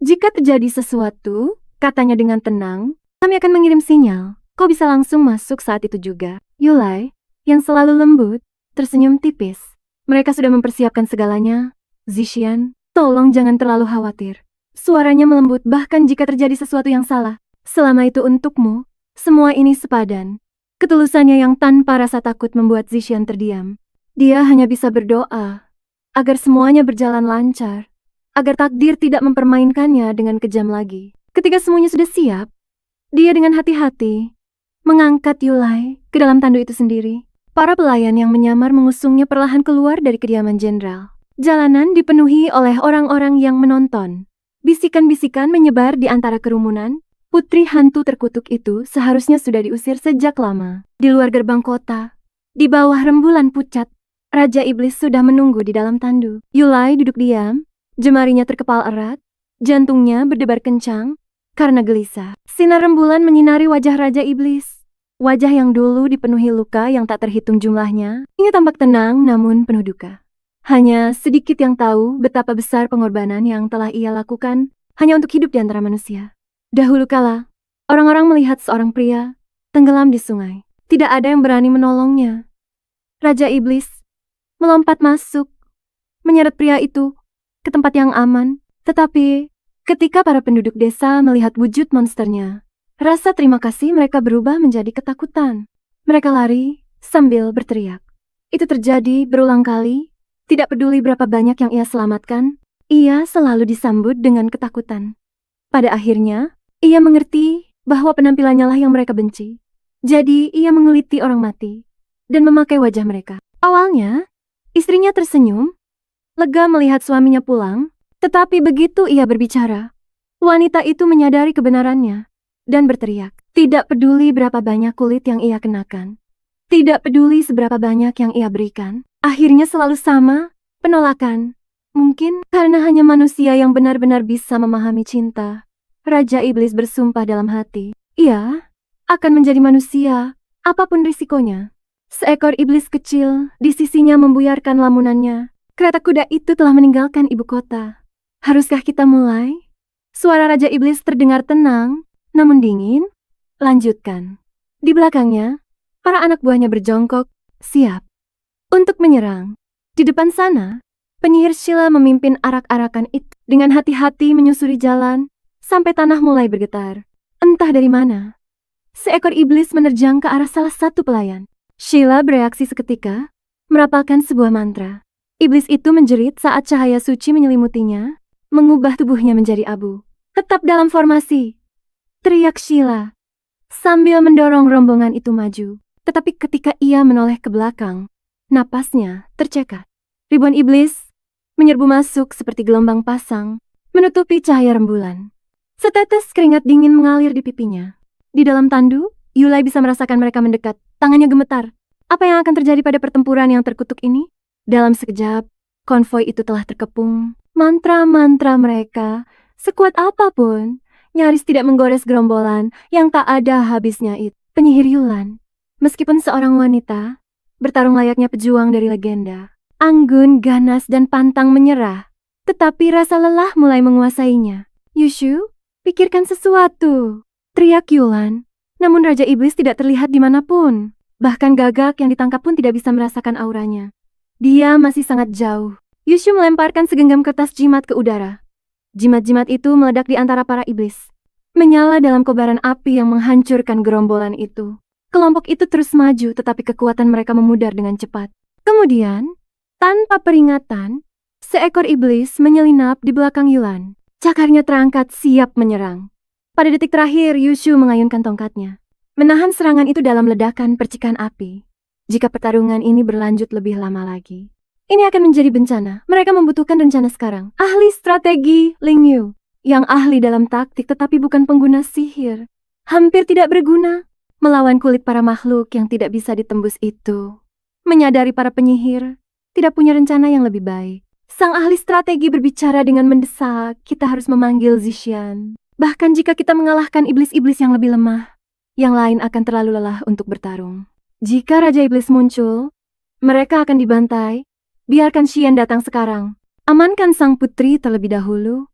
Jika terjadi sesuatu, katanya dengan tenang, kami akan mengirim sinyal. Kau bisa langsung masuk saat itu juga. Yulai, yang selalu lembut, tersenyum tipis. Mereka sudah mempersiapkan segalanya. Zixian, tolong jangan terlalu khawatir. Suaranya melembut bahkan jika terjadi sesuatu yang salah. Selama itu untukmu, semua ini sepadan. Ketulusannya yang tanpa rasa takut membuat Zixian terdiam. Dia hanya bisa berdoa agar semuanya berjalan lancar, agar takdir tidak mempermainkannya dengan kejam lagi. Ketika semuanya sudah siap, dia dengan hati-hati mengangkat Yulai ke dalam tandu itu sendiri. Para pelayan yang menyamar mengusungnya perlahan keluar dari kediaman jenderal. Jalanan dipenuhi oleh orang-orang yang menonton. Bisikan-bisikan menyebar di antara kerumunan. Putri hantu terkutuk itu seharusnya sudah diusir sejak lama. Di luar gerbang kota, di bawah rembulan pucat, Raja Iblis sudah menunggu di dalam tandu. Yulai duduk diam, jemarinya terkepal erat, jantungnya berdebar kencang karena gelisah. Sinar rembulan menyinari wajah Raja Iblis. Wajah yang dulu dipenuhi luka yang tak terhitung jumlahnya, ini tampak tenang namun penuh duka. Hanya sedikit yang tahu betapa besar pengorbanan yang telah ia lakukan hanya untuk hidup di antara manusia. Dahulu kala, orang-orang melihat seorang pria tenggelam di sungai. Tidak ada yang berani menolongnya. Raja Iblis melompat masuk, menyeret pria itu ke tempat yang aman. Tetapi, ketika para penduduk desa melihat wujud monsternya, rasa terima kasih mereka berubah menjadi ketakutan. Mereka lari sambil berteriak. Itu terjadi berulang kali. Tidak peduli berapa banyak yang ia selamatkan, ia selalu disambut dengan ketakutan. Pada akhirnya, ia mengerti bahwa penampilannya lah yang mereka benci. Jadi, ia menguliti orang mati dan memakai wajah mereka. Awalnya, istrinya tersenyum, lega melihat suaminya pulang, tetapi begitu ia berbicara, wanita itu menyadari kebenarannya dan berteriak. Tidak peduli berapa banyak kulit yang ia kenakan. Tidak peduli seberapa banyak yang ia berikan. Akhirnya selalu sama, penolakan, Mungkin karena hanya manusia yang benar-benar bisa memahami cinta. Raja Iblis bersumpah dalam hati. Ia akan menjadi manusia, apapun risikonya. Seekor iblis kecil di sisinya membuyarkan lamunannya. Kereta kuda itu telah meninggalkan ibu kota. Haruskah kita mulai? Suara Raja Iblis terdengar tenang, namun dingin. Lanjutkan. Di belakangnya, para anak buahnya berjongkok, siap untuk menyerang. Di depan sana, penyihir Sheila memimpin arak-arakan itu dengan hati-hati menyusuri jalan sampai tanah mulai bergetar. Entah dari mana, seekor iblis menerjang ke arah salah satu pelayan. Sheila bereaksi seketika, merapalkan sebuah mantra. Iblis itu menjerit saat cahaya suci menyelimutinya, mengubah tubuhnya menjadi abu. Tetap dalam formasi, teriak Sheila sambil mendorong rombongan itu maju. Tetapi ketika ia menoleh ke belakang, napasnya tercekat. Ribuan iblis menyerbu masuk seperti gelombang pasang, menutupi cahaya rembulan. Setetes keringat dingin mengalir di pipinya. Di dalam tandu, Yulai bisa merasakan mereka mendekat. Tangannya gemetar. Apa yang akan terjadi pada pertempuran yang terkutuk ini? Dalam sekejap, konvoi itu telah terkepung. Mantra-mantra mereka, sekuat apapun, nyaris tidak menggores gerombolan yang tak ada habisnya itu. Penyihir Yulan, meskipun seorang wanita, bertarung layaknya pejuang dari legenda. Anggun, ganas, dan pantang menyerah. Tetapi rasa lelah mulai menguasainya. Yushu, pikirkan sesuatu, teriak Yulan. Namun Raja Iblis tidak terlihat dimanapun. Bahkan Gagak yang ditangkap pun tidak bisa merasakan auranya. Dia masih sangat jauh. Yushu melemparkan segenggam kertas jimat ke udara. Jimat-jimat itu meledak di antara para iblis, menyala dalam kobaran api yang menghancurkan gerombolan itu. Kelompok itu terus maju, tetapi kekuatan mereka memudar dengan cepat. Kemudian, tanpa peringatan, seekor iblis menyelinap di belakang Yulan. Cakarnya terangkat siap menyerang. Pada detik terakhir, Yushu mengayunkan tongkatnya, menahan serangan itu dalam ledakan percikan api. Jika pertarungan ini berlanjut lebih lama lagi, ini akan menjadi bencana. Mereka membutuhkan rencana sekarang. Ahli strategi Ling Yu, yang ahli dalam taktik tetapi bukan pengguna sihir, hampir tidak berguna melawan kulit para makhluk yang tidak bisa ditembus itu. Menyadari para penyihir tidak punya rencana yang lebih baik, sang ahli strategi berbicara dengan mendesak, kita harus memanggil Zishan. Bahkan jika kita mengalahkan iblis-iblis yang lebih lemah, yang lain akan terlalu lelah untuk bertarung. Jika Raja Iblis muncul, mereka akan dibantai. Biarkan Xian datang sekarang. Amankan sang putri terlebih dahulu.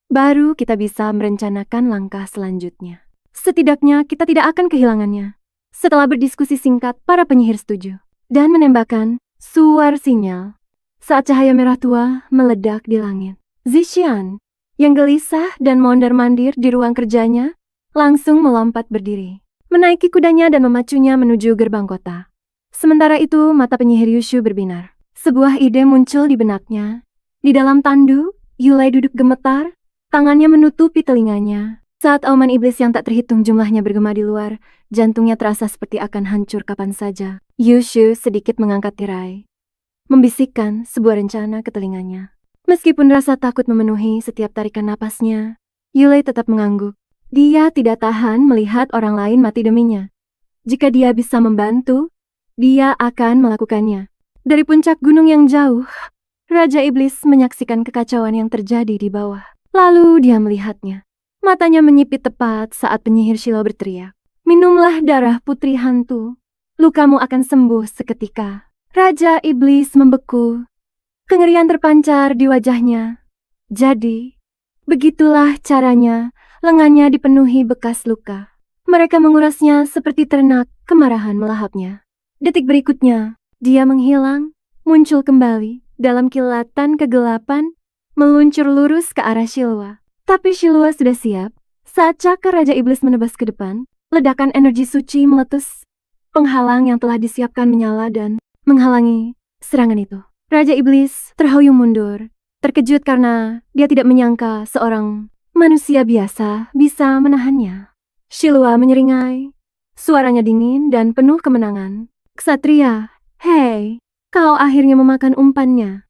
Baru kita bisa merencanakan langkah selanjutnya. Setidaknya kita tidak akan kehilangannya. Setelah berdiskusi singkat, para penyihir setuju. Dan menembakkan suar sinyal. Saat cahaya merah tua meledak di langit. Zishan, yang gelisah dan mondar-mandir di ruang kerjanya, langsung melompat berdiri. Menaiki kudanya dan memacunya menuju gerbang kota. Sementara itu, mata penyihir Yushu berbinar. Sebuah ide muncul di benaknya. Di dalam tandu, Yulai duduk gemetar, tangannya menutupi telinganya. Saat auman iblis yang tak terhitung jumlahnya bergema di luar, jantungnya terasa seperti akan hancur kapan saja. Yushu sedikit mengangkat tirai, membisikkan sebuah rencana ke telinganya. Meskipun rasa takut memenuhi setiap tarikan napasnya, Yulai tetap mengangguk. Dia tidak tahan melihat orang lain mati deminya. Jika dia bisa membantu, dia akan melakukannya. Dari puncak gunung yang jauh, Raja Iblis menyaksikan kekacauan yang terjadi di bawah. Lalu dia melihatnya. Matanya menyipit tepat saat penyihir Sheila berteriak, "Minumlah darah putri hantu. Lukamu akan sembuh seketika." Raja Iblis membeku. Kengerian terpancar di wajahnya. Jadi, begitulah caranya, lengannya dipenuhi bekas luka. Mereka mengurasnya seperti ternak, kemarahan melahapnya. Detik berikutnya, dia menghilang, muncul kembali, dalam kilatan kegelapan, meluncur lurus ke arah Shilwa. Tapi Shilwa sudah siap. Saat cakar Raja Iblis menebas ke depan, ledakan energi suci meletus. Penghalang yang telah disiapkan menyala dan menghalangi serangan itu. Raja Iblis terhuyung mundur, terkejut karena dia tidak menyangka seorang manusia biasa bisa menahannya. Shilwa menyeringai, suaranya dingin dan penuh kemenangan. "Ksatria, hei, kau akhirnya memakan umpannya."